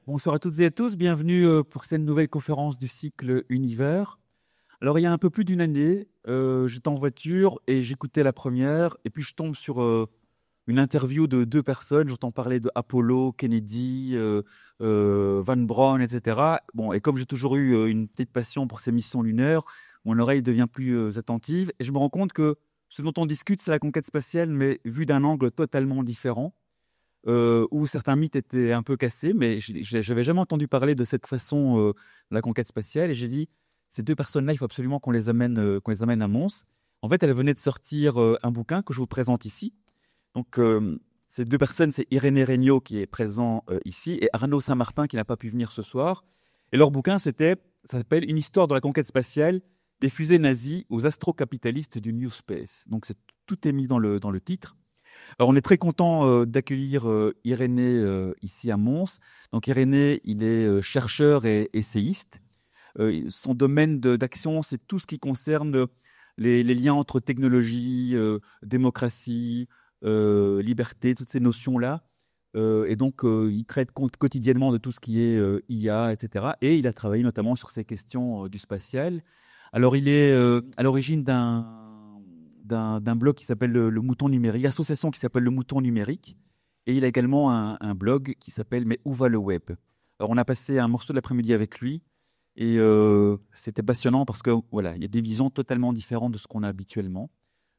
Bonsoir à toutes et à tous, bienvenue pour cette nouvelle conférence du cycle Univers. Alors il y a un peu plus d'une année, j'étais en voiture et j'écoutais la première et puis je tombe sur une interview de deux personnes, j'entends parler de Apollo, Kennedy, Van Braun, etc. Bon, et comme j'ai toujours eu une petite passion pour ces missions lunaires, mon oreille devient plus attentive et je me rends compte que ce dont on discute, c'est la conquête spatiale, mais vu d'un angle totalement différent. Où certains mythes étaient un peu cassés, mais j'avais jamais entendu parler de cette façon de la conquête spatiale. Et j'ai dit, ces deux personnes-là, il faut absolument qu'on les amène à Mons. En fait, elles venaient de sortir un bouquin que je vous présente ici. Donc, ces deux personnes, c'est Irénée Regnault qui est présent ici et Arnaud Saint-Martin qui n'a pas pu venir ce soir. Et leur bouquin, ça s'appelle Une histoire de la conquête spatiale, des fusées nazies aux astrocapitalistes du New Space. Donc, tout est mis dans le titre. Alors, on est très content d'accueillir Irénée ici à Mons. Donc, Irénée, il est chercheur et essayiste. Son domaine d'action, c'est tout ce qui concerne les liens entre technologie, démocratie, liberté, toutes ces notions-là. Et donc, il traite quotidiennement de tout ce qui est IA, etc. Et il a travaillé notamment sur ces questions du spatial. Alors, il est à l'origine d'un blog qui s'appelle le Mouton Numérique, association qui s'appelle le Mouton Numérique, et il a également un blog qui s'appelle Mais où va le web? Alors on a passé un morceau de l'après-midi avec lui, et c'était passionnant parce que voilà, il y a des visions totalement différentes de ce qu'on a habituellement.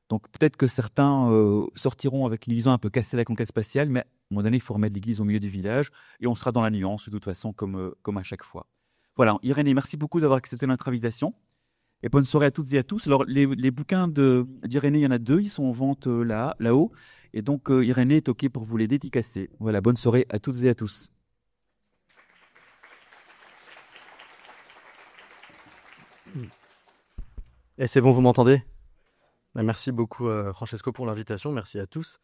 Donc peut-être que certains sortiront avec une vision un peu cassée de la conquête spatiale, mais à un moment donné, il faut remettre l'église au milieu du village, et on sera dans la nuance de toute façon comme à chaque fois. Voilà, Irénée, merci beaucoup d'avoir accepté notre invitation. Et bonne soirée à toutes et à tous. Alors, les bouquins d'Irénée, il y en a deux, ils sont en vente là-haut. Et donc, Irénée est OK pour vous les dédicacer. Voilà, bonne soirée à toutes et à tous. Et c'est bon, vous m'entendez? Merci beaucoup, Francesco, pour l'invitation. Merci à tous.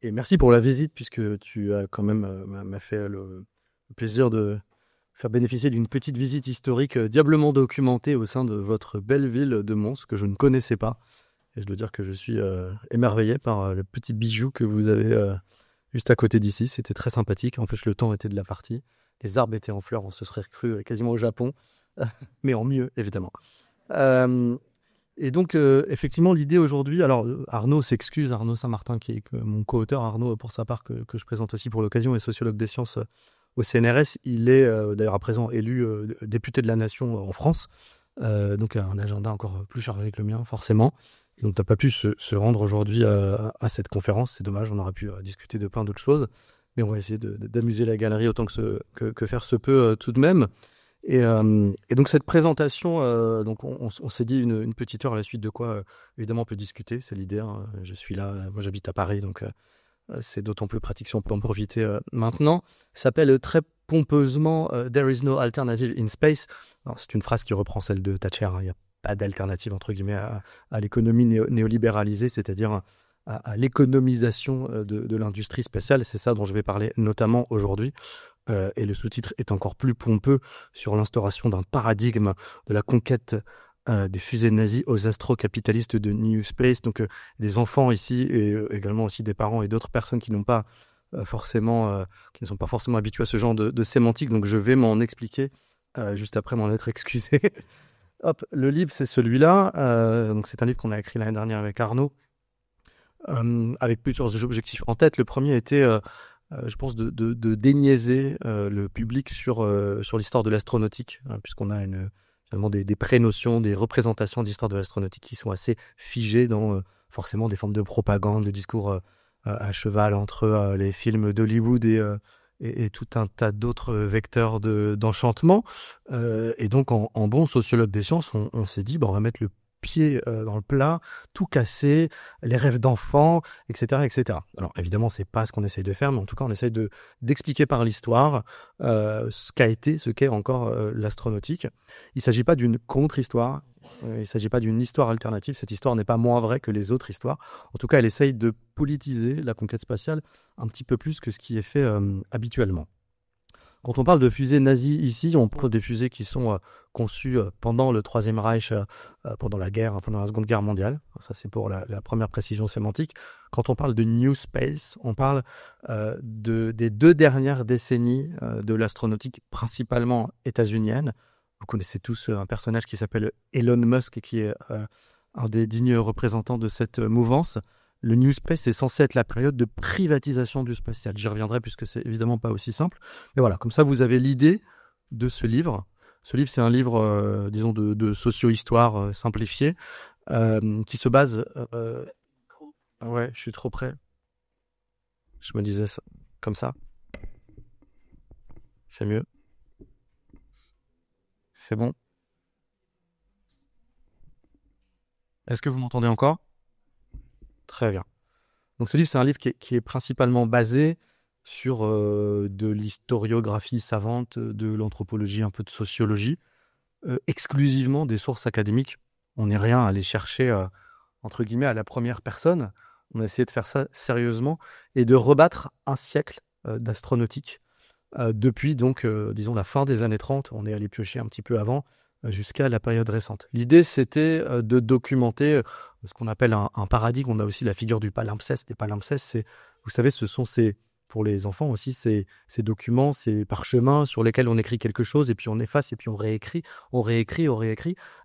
Et merci pour la visite, puisque tu as quand même m'a fait le plaisir de faire bénéficier d'une petite visite historique diablement documentée au sein de votre belle ville de Mons, que je ne connaissais pas. Et je dois dire que je suis émerveillé par le petit bijou que vous avez juste à côté d'ici. C'était très sympathique. En fait, le temps était de la partie. Les arbres étaient en fleurs. On se serait cru quasiment au Japon, mais en mieux, évidemment. Et donc, effectivement, l'idée aujourd'hui... Alors, Arnaud s'excuse, Arnaud Saint-Martin, qui est mon co-auteur, Arnaud, pour sa part, que je présente aussi pour l'occasion, est sociologue des sciences au CNRS. Il est d'ailleurs à présent élu député de la Nation en France, donc un agenda encore plus chargé que le mien, forcément. Donc, tu n'as pas pu se rendre aujourd'hui à cette conférence. C'est dommage, on aurait pu discuter de plein d'autres choses. Mais on va essayer d'amuser la galerie autant que faire se peut tout de même. Et donc cette présentation, donc on s'est dit une petite heure à la suite de quoi, évidemment, on peut discuter, c'est l'idée. Hein. Je suis là, moi j'habite à Paris, donc c'est d'autant plus pratique si on peut en profiter maintenant. Ça s'appelle très pompeusement There is no alternative in space. Alors, c'est une phrase qui reprend celle de Thatcher. Hein. Il n'y a pas d'alternative, entre guillemets, à l'économie néolibéralisée, c'est-à-dire à l'économisation de l'industrie spatiale. C'est ça dont je vais parler notamment aujourd'hui. Et le sous-titre est encore plus pompeux sur l'instauration d'un paradigme de la conquête des fusées nazies aux astrocapitalistes de New Space. Donc des enfants ici et également aussi des parents et d'autres personnes qui n'ont pas qui ne sont pas forcément habitués à ce genre de sémantique. Donc je vais m'en expliquer juste après m'en être excusé. Hop, le livre c'est celui-là. Donc c'est un livre qu'on a écrit l'année dernière avec Arnaud, avec plusieurs objectifs en tête. Le premier était je pense de déniaiser le public sur l'histoire de l'astronautique, hein, puisqu'on a finalement des pré-notions, des représentations d'histoire de l'astronautique qui sont assez figées dans forcément des formes de propagande, de discours à cheval entre les films d'Hollywood et tout un tas d'autres vecteurs d'enchantement. Et donc, en bon sociologue des sciences, on s'est dit, on va mettre le pied dans le plat, tout casser, les rêves d'enfants, etc., etc. Alors évidemment, c'est pas ce qu'on essaye de faire, mais en tout cas, on essaye d'expliquer par l'histoire ce qu'a été, ce qu'est encore l'astronautique. Il s'agit pas d'une contre-histoire, il s'agit pas d'une histoire alternative. Cette histoire n'est pas moins vraie que les autres histoires. En tout cas, elle essaye de politiser la conquête spatiale un petit peu plus que ce qui est fait habituellement. Quand on parle de fusées nazies ici, on parle des fusées qui sont conçues pendant le Troisième Reich, pendant la guerre, pendant la Seconde Guerre mondiale. Ça, c'est pour la première précision sémantique. Quand on parle de New Space, on parle des 2 dernières décennies de l'astronautique, principalement états-unienne. Vous connaissez tous un personnage qui s'appelle Elon Musk et qui est un des dignes représentants de cette mouvance. Le New Space est censé être la période de privatisation du spatial. J'y reviendrai puisque c'est évidemment pas aussi simple. Mais voilà, comme ça vous avez l'idée de ce livre. Ce livre, c'est un livre, disons, de socio-histoire simplifié, qui se base... Ouais, je suis trop près. Je me disais ça, comme ça. C'est mieux. C'est bon. Est-ce que vous m'entendez encore ? Très bien. Donc ce livre, c'est un livre qui est principalement basé sur de l'historiographie savante, de l'anthropologie, un peu de sociologie, exclusivement des sources académiques. On n'est rien à aller chercher, entre guillemets, à la première personne. On a essayé de faire ça sérieusement et de rebattre un siècle d'astronautique. Depuis donc, disons, la fin des années 30, on est allé piocher un petit peu avant, jusqu'à la période récente. L'idée, c'était de documenter ce qu'on appelle un paradigme. On a aussi la figure du palimpseste. Les palimpsestes, c'est, vous savez, ce sont pour les enfants aussi, ces documents, ces parchemins sur lesquels on écrit quelque chose et puis on efface et puis on réécrit,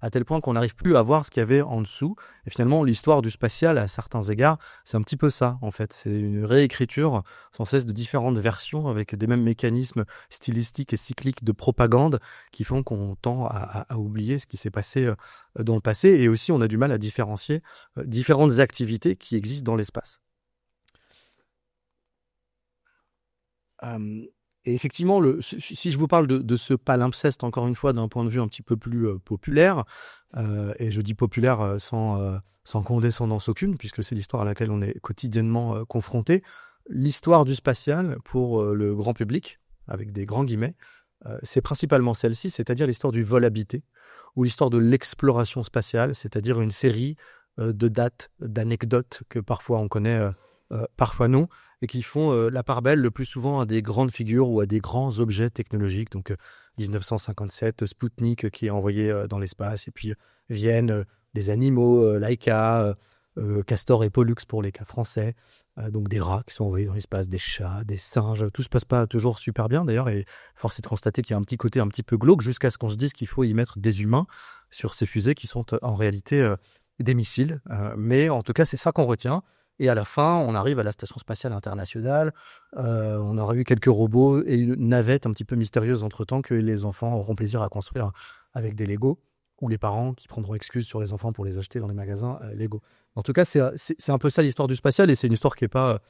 à tel point qu'on n'arrive plus à voir ce qu'il y avait en dessous. Et finalement, l'histoire du spatial, à certains égards, c'est un petit peu ça, en fait. C'est une réécriture sans cesse de différentes versions avec des mêmes mécanismes stylistiques et cycliques de propagande qui font qu'on tend à oublier ce qui s'est passé dans le passé. Et aussi, on a du mal à différencier différentes activités qui existent dans l'espace. Et effectivement, si je vous parle de ce palimpseste, encore une fois, d'un point de vue un petit peu plus populaire, et je dis populaire sans condescendance aucune, puisque c'est l'histoire à laquelle on est quotidiennement confronté, l'histoire du spatial pour le grand public, avec des grands guillemets, c'est principalement celle-ci, c'est-à-dire l'histoire du vol habité, ou l'histoire de l'exploration spatiale, c'est-à-dire une série de dates, d'anecdotes que parfois on connaît, parfois non, et qui font la part belle le plus souvent à des grandes figures ou à des grands objets technologiques. Donc 1957, Spoutnik qui est envoyé dans l'espace, et puis viennent des animaux, Laika, Castor et Pollux pour les cas français, donc des rats qui sont envoyés dans l'espace, des chats, des singes. Tout se passe pas toujours super bien d'ailleurs, et force est de constater qu'il y a un petit côté un petit peu glauque jusqu'à ce qu'on se dise qu'il faut y mettre des humains sur ces fusées qui sont en réalité des missiles. Mais en tout cas, c'est ça qu'on retient. Et à la fin, on arrive à la Station spatiale internationale. On aura eu quelques robots et une navette un petit peu mystérieuse entre-temps que les enfants auront plaisir à construire avec des Lego, ou les parents qui prendront excuse sur les enfants pour les acheter dans les magasins Lego. En tout cas, c'est un peu ça l'histoire du spatial, et c'est une histoire qui est pas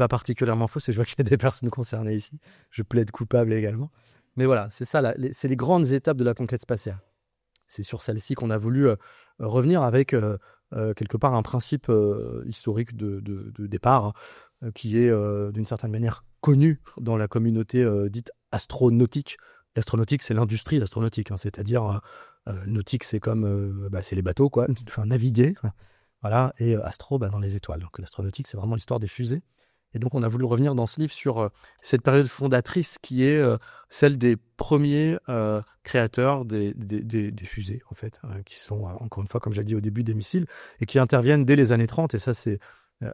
particulièrement fausse. Et je vois qu'il y a des personnes concernées ici. Je plaide coupable également. Mais voilà, c'est ça, c'est les grandes étapes de la conquête spatiale. C'est sur celle-ci qu'on a voulu revenir avec quelque part un principe historique de départ qui est d'une certaine manière connu dans la communauté dite astronautique. L'astronautique, c'est l'industrie astronautique, c'est-à-dire nautique, c'est comme c'est les bateaux, quoi, enfin naviguer, voilà, et astro, dans les étoiles. Donc l'astronautique, c'est vraiment l'histoire des fusées. Et donc, on a voulu revenir dans ce livre sur cette période fondatrice qui est celle des premiers créateurs des fusées, en fait, qui sont, encore une fois, comme j'ai dit au début, des missiles, et qui interviennent dès les années 30. Et ça, c'est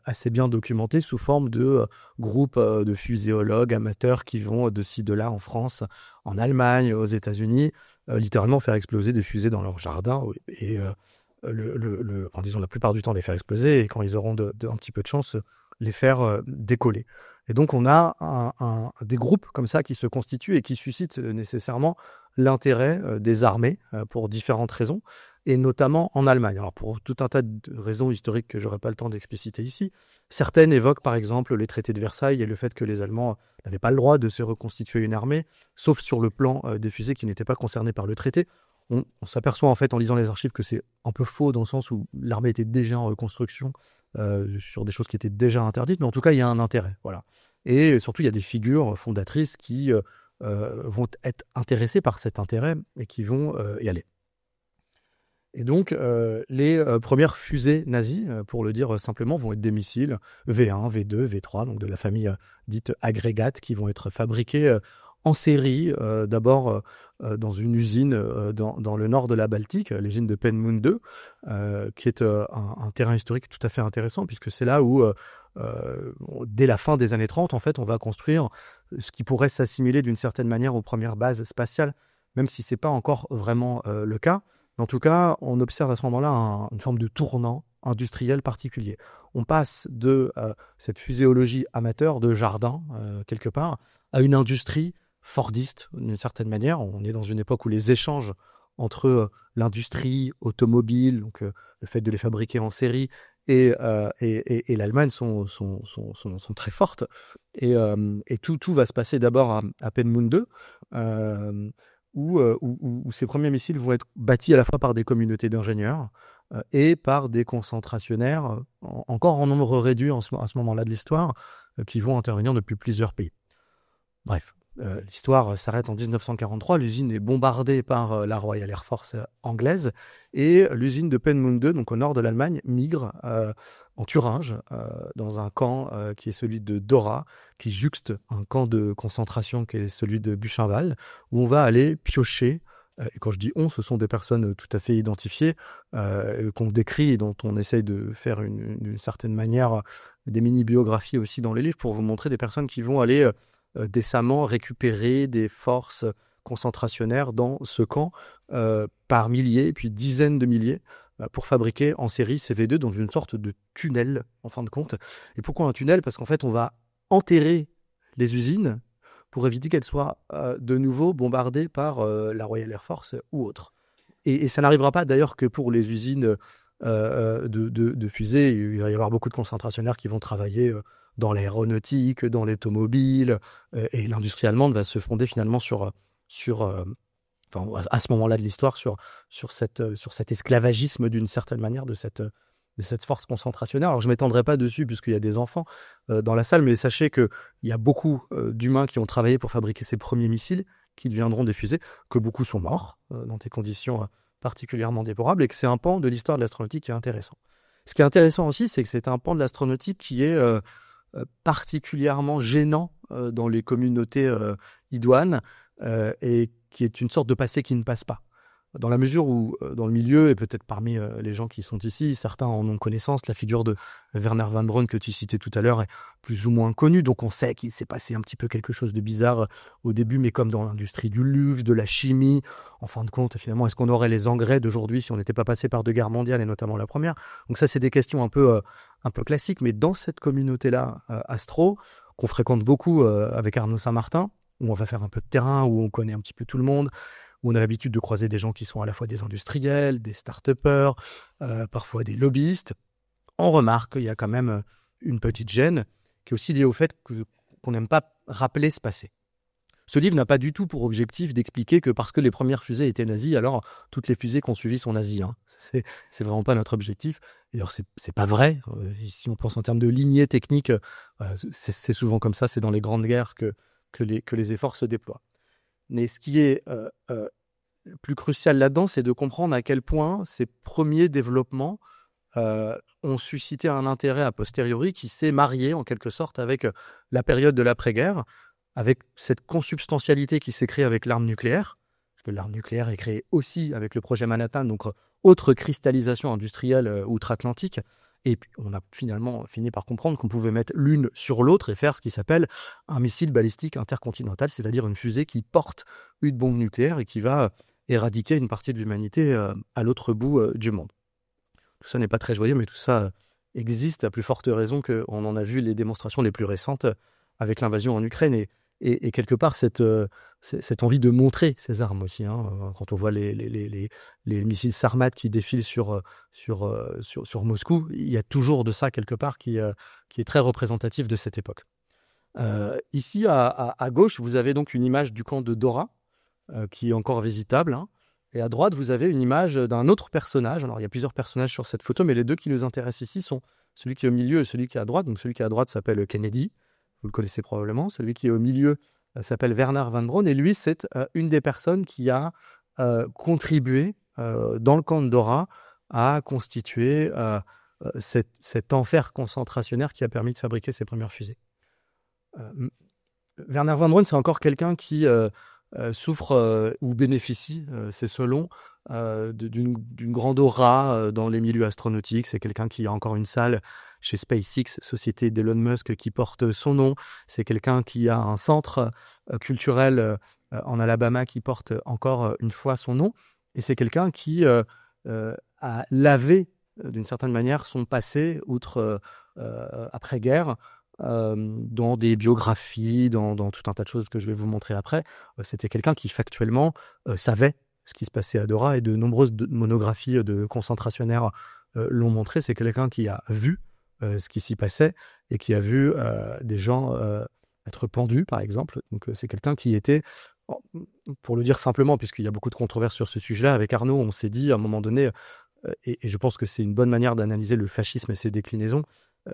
assez bien documenté sous forme de groupes de fuséologues amateurs qui vont de ci, de là, en France, en Allemagne, aux États-Unis, littéralement faire exploser des fusées dans leur jardin. Et en disant la plupart du temps, les faire exploser. Et quand ils auront un petit peu de chance, les faire décoller. Et donc, on a des groupes comme ça qui se constituent et qui suscitent nécessairement l'intérêt des armées pour différentes raisons, et notamment en Allemagne. Alors, pour tout un tas de raisons historiques que je n'aurai pas le temps d'expliciter ici, certaines évoquent par exemple les traités de Versailles et le fait que les Allemands n'avaient pas le droit de se reconstituer une armée, sauf sur le plan des fusées qui n'étaient pas concernées par le traité. On s'aperçoit en fait en lisant les archives que c'est un peu faux dans le sens où l'armée était déjà en reconstruction sur des choses qui étaient déjà interdites, mais en tout cas il y a un intérêt, voilà. Et surtout il y a des figures fondatrices qui vont être intéressées par cet intérêt et qui vont y aller. Et donc les premières fusées nazies, pour le dire simplement, vont être des missiles V1, V2, V3, donc de la famille dite agrégate, qui vont être fabriqués en série, d'abord dans une usine dans le nord de la Baltique, l'usine de Peenemünde, qui est un terrain historique tout à fait intéressant, puisque c'est là où, dès la fin des années 30, en fait, on va construire ce qui pourrait s'assimiler d'une certaine manière aux premières bases spatiales, même si ce n'est pas encore vraiment le cas. En tout cas, on observe à ce moment-là une forme de tournant industriel particulier. On passe de cette fuséologie amateur de jardin, quelque part, à une industrie fordiste, d'une certaine manière. On est dans une époque où les échanges entre l'industrie automobile, donc le fait de les fabriquer en série, et l'Allemagne sont très fortes. Et tout va se passer d'abord à Peenemünde, où ces premiers missiles vont être bâtis à la fois par des communautés d'ingénieurs et par des concentrationnaires, encore en nombre réduit à ce moment-là de l'histoire, qui vont intervenir depuis plusieurs pays. Bref, l'histoire s'arrête en 1943, l'usine est bombardée par la Royal Air Force anglaise, et l'usine de Peenemünde, donc au nord de l'Allemagne, migre en Thuringe, dans un camp qui est celui de Dora, qui juxte un camp de concentration qui est celui de Buchenwald, où on va aller piocher. Et quand je dis on, ce sont des personnes tout à fait identifiées, qu'on décrit et dont on essaye de faire d'une certaine manière des mini-biographies aussi dans les livres, pour vous montrer des personnes qui vont aller décemment récupérer des forces concentrationnaires dans ce camp par milliers, puis dizaines de milliers, pour fabriquer en série ces V2 dans une sorte de tunnel, en fin de compte. Et pourquoi un tunnel ? Parce qu'en fait, on va enterrer les usines pour éviter qu'elles soient de nouveau bombardées par la Royal Air Force ou autre. Et ça n'arrivera pas d'ailleurs que pour les usines de fusées. Il va y avoir beaucoup de concentrationnaires qui vont travailler dans l'aéronautique, dans l'automobile, et l'industrie allemande va se fonder finalement à ce moment-là de l'histoire, sur cet esclavagisme d'une certaine manière de cette force concentrationnaire. Alors je ne m'étendrai pas dessus puisqu'il y a des enfants dans la salle, mais sachez qu'il y a beaucoup d'humains qui ont travaillé pour fabriquer ces premiers missiles qui deviendront des fusées, que beaucoup sont morts dans des conditions particulièrement déplorables, et que c'est un pan de l'histoire de l'astronautique qui est intéressant. Ce qui est intéressant aussi, c'est que c'est un pan de l'astronautique qui est particulièrement gênant dans les communautés idoines, et qui est une sorte de passé qui ne passe pas. Dans la mesure où, dans le milieu, et peut-être parmi les gens qui sont ici, certains en ont connaissance, la figure de Wernher von Braun que tu citais tout à l'heure est plus ou moins connue, donc on sait qu'il s'est passé un petit peu quelque chose de bizarre au début, mais comme dans l'industrie du luxe, de la chimie, en fin de compte, finalement, est-ce qu'on aurait les engrais d'aujourd'hui si on n'était pas passé par deux guerres mondiales, et notamment la première ? Donc ça, c'est des questions un peu classiques, mais dans cette communauté-là, astro, qu'on fréquente beaucoup avec Arnaud Saint-Martin, où on va faire un peu de terrain, où on connaît un petit peu tout le monde, où on a l'habitude de croiser des gens qui sont à la fois des industriels, des start-upers, parfois des lobbyistes, on remarque qu'il y a quand même une petite gêne qui est aussi liée au fait qu'on n'aime pas rappeler ce passé. Ce livre n'a pas du tout pour objectif d'expliquer que parce que les premières fusées étaient nazies, alors toutes les fusées qu'on suivi sont nazies. Hein. C'est vraiment pas notre objectif. D'ailleurs, c'est pas vrai. Si on pense en termes de lignée technique, c'est souvent comme ça. C'est dans les grandes guerres que les efforts se déploient. Mais ce qui est plus crucial là-dedans, c'est de comprendre à quel point ces premiers développements ont suscité un intérêt a posteriori qui s'est marié en quelque sorte avec la période de l'après-guerre, avec cette consubstantialité qui s'est créée avec l'arme nucléaire, parce que l'arme nucléaire est créée aussi avec le projet Manhattan, donc autre cristallisation industrielle outre-Atlantique. Et puis, on a finalement fini par comprendre qu'on pouvait mettre l'une sur l'autre et faire ce qui s'appelle un missile balistique intercontinental, c'est-à-dire une fusée qui porte une bombe nucléaire et qui va éradiquer une partie de l'humanité à l'autre bout du monde. Tout ça n'est pas très joyeux, mais tout ça existe à plus forte raison qu'on en a vu les démonstrations les plus récentes avec l'invasion en Ukraine. Et quelque part, cette envie de montrer ces armes aussi. Hein, quand on voit les missiles Sarmat qui défilent sur Moscou, il y a toujours de ça quelque part qui est très représentatif de cette époque. Ici, à gauche, vous avez donc une image du camp de Dora, qui est encore visitable. Hein, et à droite, vous avez une image d'un autre personnage. Alors, il y a plusieurs personnages sur cette photo, mais les deux qui nous intéressent ici sont celui qui est au milieu et celui qui est à droite. Donc, celui qui est à droite s'appelle Kennedy. Vous le connaissez probablement. Celui qui est au milieu s'appelle Wernher von Braun. Et lui, c'est une des personnes qui a contribué dans le camp de Dora à constituer cet enfer concentrationnaire qui a permis de fabriquer ces premières fusées. Wernher von Braun, c'est encore quelqu'un qui souffre ou bénéficie, c'est selon, d'une grande aura dans les milieux astronautiques. C'est quelqu'un qui a encore une salle chez SpaceX, société d'Elon Musk, qui porte son nom. C'est quelqu'un qui a un centre culturel en Alabama qui porte encore une fois son nom. Et c'est quelqu'un qui a lavé, d'une certaine manière, son passé, outre après-guerre, dans des biographies, dans tout un tas de choses que je vais vous montrer après. C'était quelqu'un qui factuellement savait ce qui se passait à Dora, et de nombreuses monographies de concentrationnaires l'ont montré. C'est quelqu'un qui a vu ce qui s'y passait et qui a vu des gens être pendus, par exemple. Donc c'est quelqu'un qui était, pour le dire simplement, puisqu'il y a beaucoup de controverses sur ce sujet-là, avec Arnaud, on s'est dit à un moment donné, et je pense que c'est une bonne manière d'analyser le fascisme et ses déclinaisons,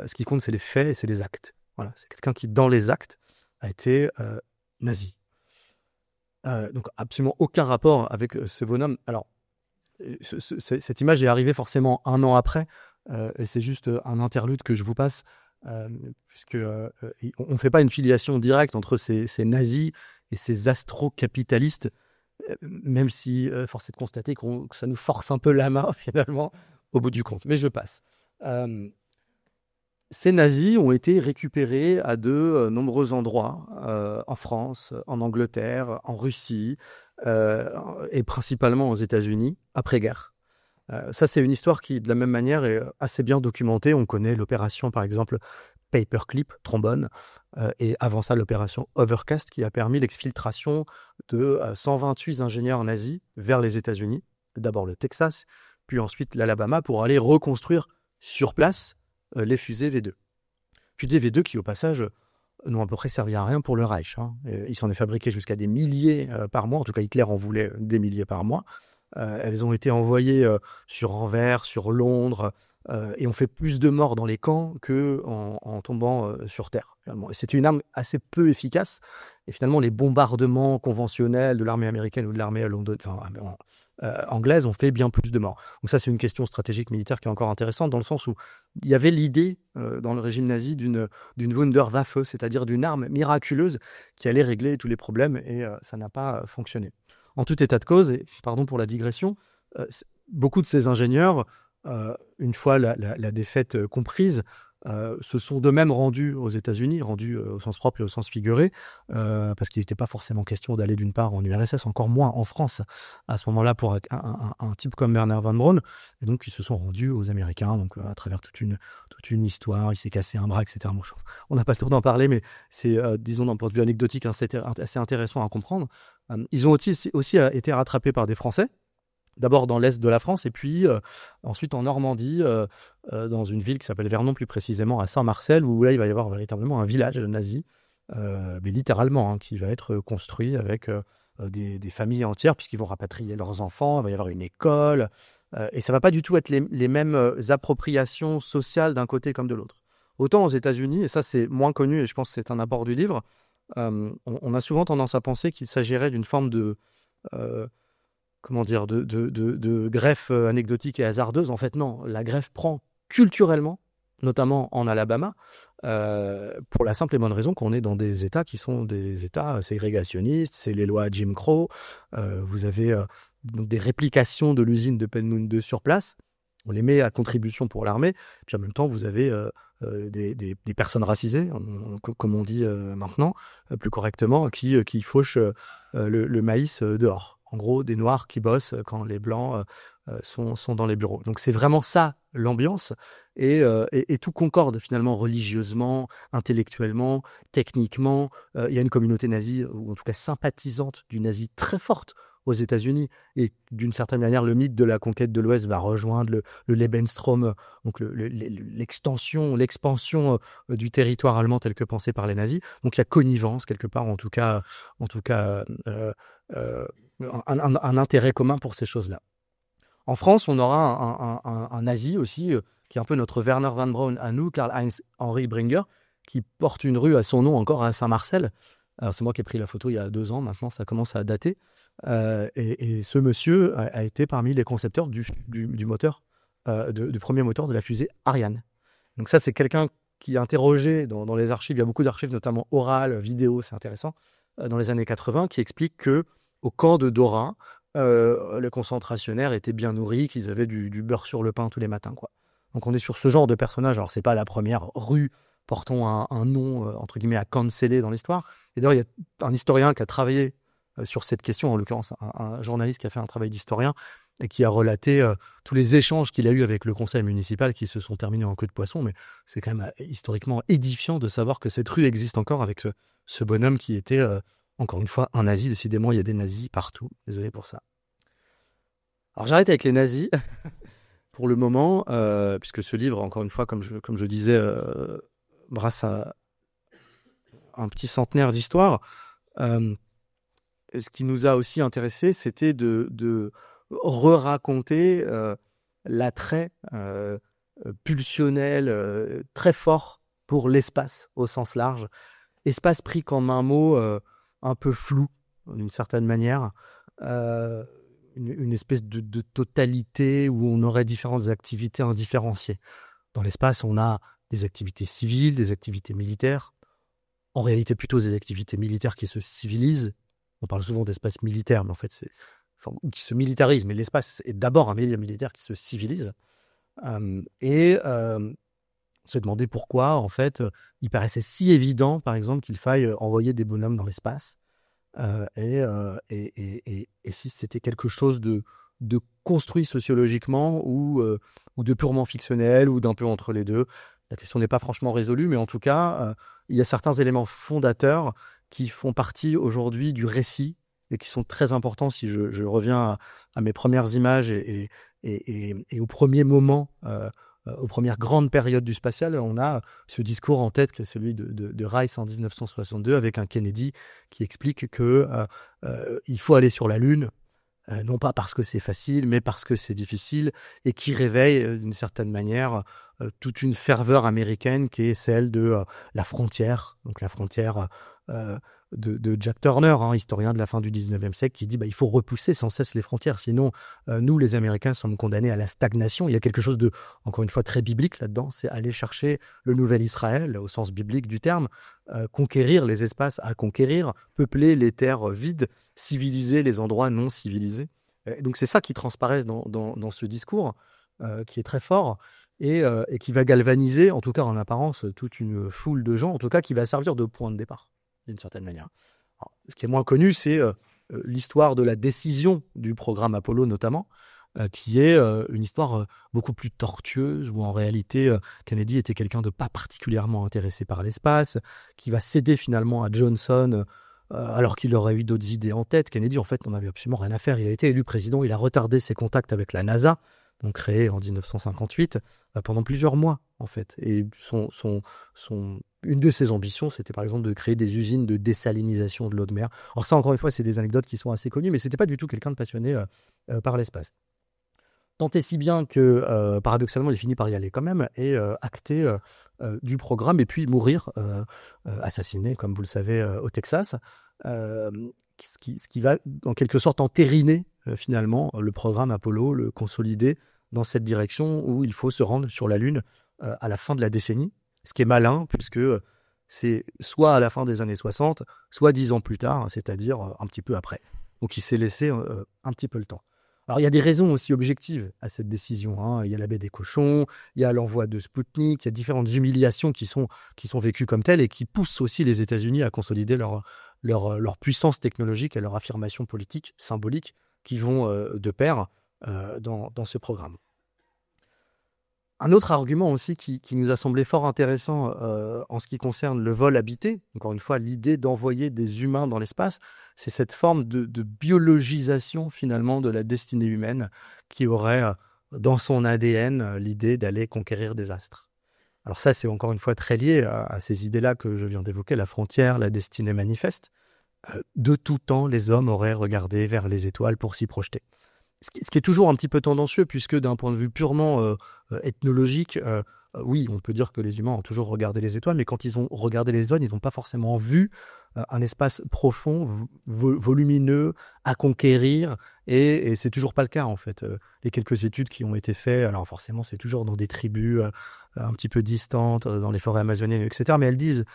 ce qui compte, c'est les faits et c'est les actes. Voilà, c'est quelqu'un qui, dans les actes, a été nazi. Donc absolument aucun rapport avec ce bonhomme. Alors, cette image est arrivée forcément un an après, et c'est juste un interlude que je vous passe, puisque on ne fait pas une filiation directe entre ces nazis et ces astro-capitalistes, même si force est de constater que ça nous force un peu la main, finalement, au bout du compte. Mais je passe. Ces nazis ont été récupérés à de nombreux endroits, en France, en Angleterre, en Russie, et principalement aux États-Unis, après-guerre. Ça, c'est une histoire qui, de la même manière, est assez bien documentée. On connaît l'opération, par exemple, Paperclip, trombone, et avant ça, l'opération Overcast, qui a permis l'exfiltration de 128 ingénieurs nazis vers les États-Unis, d'abord le Texas, puis ensuite l'Alabama, pour aller reconstruire sur place les fusées V2. Fusées V2 qui, au passage, n'ont à peu près servi à rien pour le Reich. Il s'en est fabriqué jusqu'à des milliers par mois. En tout cas, Hitler en voulait des milliers par mois. Elles ont été envoyées sur Anvers, sur Londres, et ont fait plus de morts dans les camps qu'en tombant sur Terre. Finalement. Et c'était une arme assez peu efficace. Et finalement, les bombardements conventionnels de l'armée américaine ou de l'armée anglaise ont fait bien plus de morts. Donc ça, c'est une question stratégique militaire qui est encore intéressante, dans le sens où il y avait l'idée dans le régime nazi d'une Wunderwaffe, c'est-à-dire d'une arme miraculeuse qui allait régler tous les problèmes, et ça n'a pas fonctionné. En tout état de cause, et pardon pour la digression, beaucoup de ces ingénieurs, une fois la défaite comprise, se sont d'eux-mêmes rendus aux États-Unis, rendus au sens propre et au sens figuré, parce qu'il n'était pas forcément question d'aller d'une part en URSS, encore moins en France à ce moment-là pour un type comme Wernher von Braun. Et donc ils se sont rendus aux Américains, donc à travers toute une histoire. Il s'est cassé un bras, etc. Bon, on n'a pas le temps d'en parler, mais c'est, disons, d'un point de vue anecdotique, assez intéressant à comprendre. Ils ont aussi été rattrapés par des Français. D'abord dans l'est de la France, et puis ensuite en Normandie, dans une ville qui s'appelle Vernon, plus précisément à Saint-Marcel, où là il va y avoir véritablement un village nazi, mais littéralement, qui va être construit avec des familles entières, puisqu'ils vont rapatrier leurs enfants, il va y avoir une école, et ça ne va pas du tout être les mêmes appropriations sociales d'un côté comme de l'autre. Autant aux États-Unis, et ça c'est moins connu, et je pense que c'est un apport du livre, on a souvent tendance à penser qu'il s'agirait d'une forme de greffe anecdotique et hasardeuse. En fait, non. La greffe prend culturellement, notamment en Alabama, pour la simple et bonne raison qu'on est dans des États qui sont des États ségrégationnistes. C'est les lois Jim Crow. Vous avez des réplications de l'usine de Penn 2 sur place. On les met à contribution pour l'armée. Puis en même temps, vous avez des personnes racisées, comme on dit maintenant, plus correctement, qui fauchent le maïs dehors. En gros, des Noirs qui bossent quand les Blancs sont dans les bureaux. Donc c'est vraiment ça l'ambiance, et tout concorde finalement religieusement, intellectuellement, techniquement. Il y a une communauté nazie, ou en tout cas sympathisante du nazi, très forte aux États-Unis, et d'une certaine manière le mythe de la conquête de l'Ouest va rejoindre le Lebensraum, donc l'expansion du territoire allemand tel que pensé par les nazis. Donc il y a connivence quelque part, en tout cas un intérêt commun pour ces choses-là. En France, on aura un nazi aussi, qui est un peu notre Wernher von Braun à nous, Karl-Heinz Henry Bringer, qui porte une rue à son nom encore à Saint-Marcel. Alors c'est moi qui ai pris la photo il y a 2 ans, maintenant ça commence à dater. Et ce monsieur a été parmi les concepteurs du moteur, du premier moteur de la fusée Ariane. Donc ça, c'est quelqu'un qui interrogeait dans les archives, il y a beaucoup d'archives, notamment orales, vidéo, c'est intéressant, dans les années 80, qui expliquent que au camp de Dora, les concentrationnaires étaient bien nourris, qu'ils avaient du beurre sur le pain tous les matins, quoi. Donc on est sur ce genre de personnage. Alors c'est pas la première rue portant un nom entre guillemets à canceller dans l'histoire. Et d'ailleurs il y a un historien qui a travaillé sur cette question, en l'occurrence un journaliste qui a fait un travail d'historien et qui a relaté tous les échanges qu'il a eu avec le conseil municipal qui se sont terminés en queue de poisson. Mais c'est quand même historiquement édifiant de savoir que cette rue existe encore avec ce bonhomme qui était encore une fois un nazi. Décidément il y a des nazis partout. Désolé pour ça. Alors j'arrête avec les nazis. Pour le moment, puisque ce livre, encore une fois, comme je disais, brasse à un petit centenaire d'histoire, ce qui nous a aussi intéressé, c'était de re-raconter l'attrait pulsionnel très fort pour l'espace au sens large. Espace pris comme un mot un peu flou, d'une certaine manière. Une espèce de totalité où on aurait différentes activités indifférenciées. Dans l'espace, on a des activités civiles, des activités militaires. En réalité, plutôt des activités militaires qui se civilisent. On parle souvent d'espace militaire, mais en fait, qui se militarise. Mais l'espace est d'abord un milieu militaire qui se civilise. Se demander pourquoi, en fait, il paraissait si évident, par exemple, qu'il faille envoyer des bonhommes dans l'espace. Et si c'était quelque chose de construit sociologiquement ou de purement fictionnel ou d'un peu entre les deux. La question n'est pas franchement résolue, mais en tout cas, il y a certains éléments fondateurs qui font partie aujourd'hui du récit et qui sont très importants. Si je reviens à mes premières images et aux premiers moments, aux premières grandes périodes du spatial, on a ce discours en tête qui est celui de Rice en 1962 avec un Kennedy qui explique que il faut aller sur la Lune, non pas parce que c'est facile, mais parce que c'est difficile, et qui réveille d'une certaine manière toute une ferveur américaine qui est celle de la frontière, donc la frontière de Jack Turner, historien de la fin du 19e siècle, qui dit il faut repousser sans cesse les frontières, sinon nous les Américains sommes condamnés à la stagnation. Il y a quelque chose de, encore une fois, très biblique là-dedans, c'est aller chercher le nouvel Israël, au sens biblique du terme, conquérir les espaces à conquérir, peupler les terres vides, civiliser les endroits non civilisés. Donc c'est ça qui transparaît dans ce discours, qui est très fort, et qui va galvaniser, en tout cas en apparence, toute une foule de gens, en tout cas qui va servir de point de départ, d'une certaine manière. Alors, ce qui est moins connu, c'est l'histoire de la décision du programme Apollo, notamment, qui est une histoire beaucoup plus tortueuse, où en réalité, Kennedy était quelqu'un de pas particulièrement intéressé par l'espace, qui va céder finalement à Johnson, alors qu'il aurait eu d'autres idées en tête. Kennedy, en fait, n'en avait absolument rien à faire. Il a été élu président, il a retardé ses contacts avec la NASA, donc créée en 1958, pendant plusieurs mois, en fait. Et une de ses ambitions, c'était par exemple de créer des usines de désalinisation de l'eau de mer. Alors ça, encore une fois, c'est des anecdotes qui sont assez connues, mais c'était pas du tout quelqu'un de passionné par l'espace. Tant et si bien que, paradoxalement, il finit par y aller quand même et acter du programme et puis mourir, assassiné, comme vous le savez, au Texas, ce qui va en quelque sorte entériner finalement le programme Apollo, le consolider dans cette direction où il faut se rendre sur la Lune à la fin de la décennie, ce qui est malin puisque c'est soit à la fin des années 60, soit 10 ans plus tard, c'est-à-dire un petit peu après. Donc il s'est laissé un petit peu le temps. Alors, il y a des raisons aussi objectives à cette décision. Il y a la baie des cochons, il y a l'envoi de Spoutnik, il y a différentes humiliations qui sont vécues comme telles et qui poussent aussi les États-Unis à consolider leur puissance technologique et leur affirmation politique, symbolique, qui vont de pair dans ce programme. Un autre argument aussi qui nous a semblé fort intéressant en ce qui concerne le vol habité, encore une fois, l'idée d'envoyer des humains dans l'espace, c'est cette forme de biologisation finalement de la destinée humaine qui aurait dans son ADN l'idée d'aller conquérir des astres. Alors ça, c'est encore une fois très lié à ces idées-là que je viens d'évoquer, la frontière, la destinée manifeste. De tout temps, les hommes auraient regardé vers les étoiles pour s'y projeter. Ce qui est toujours un petit peu tendancieux, puisque d'un point de vue purement ethnologique, oui, on peut dire que les humains ont toujours regardé les étoiles, mais quand ils ont regardé les étoiles, ils n'ont pas forcément vu un espace profond, volumineux, à conquérir, et c'est toujours pas le cas en fait. Les quelques études qui ont été faites, alors forcément c'est toujours dans des tribus un petit peu distantes, dans les forêts amazoniennes, etc., mais elles disent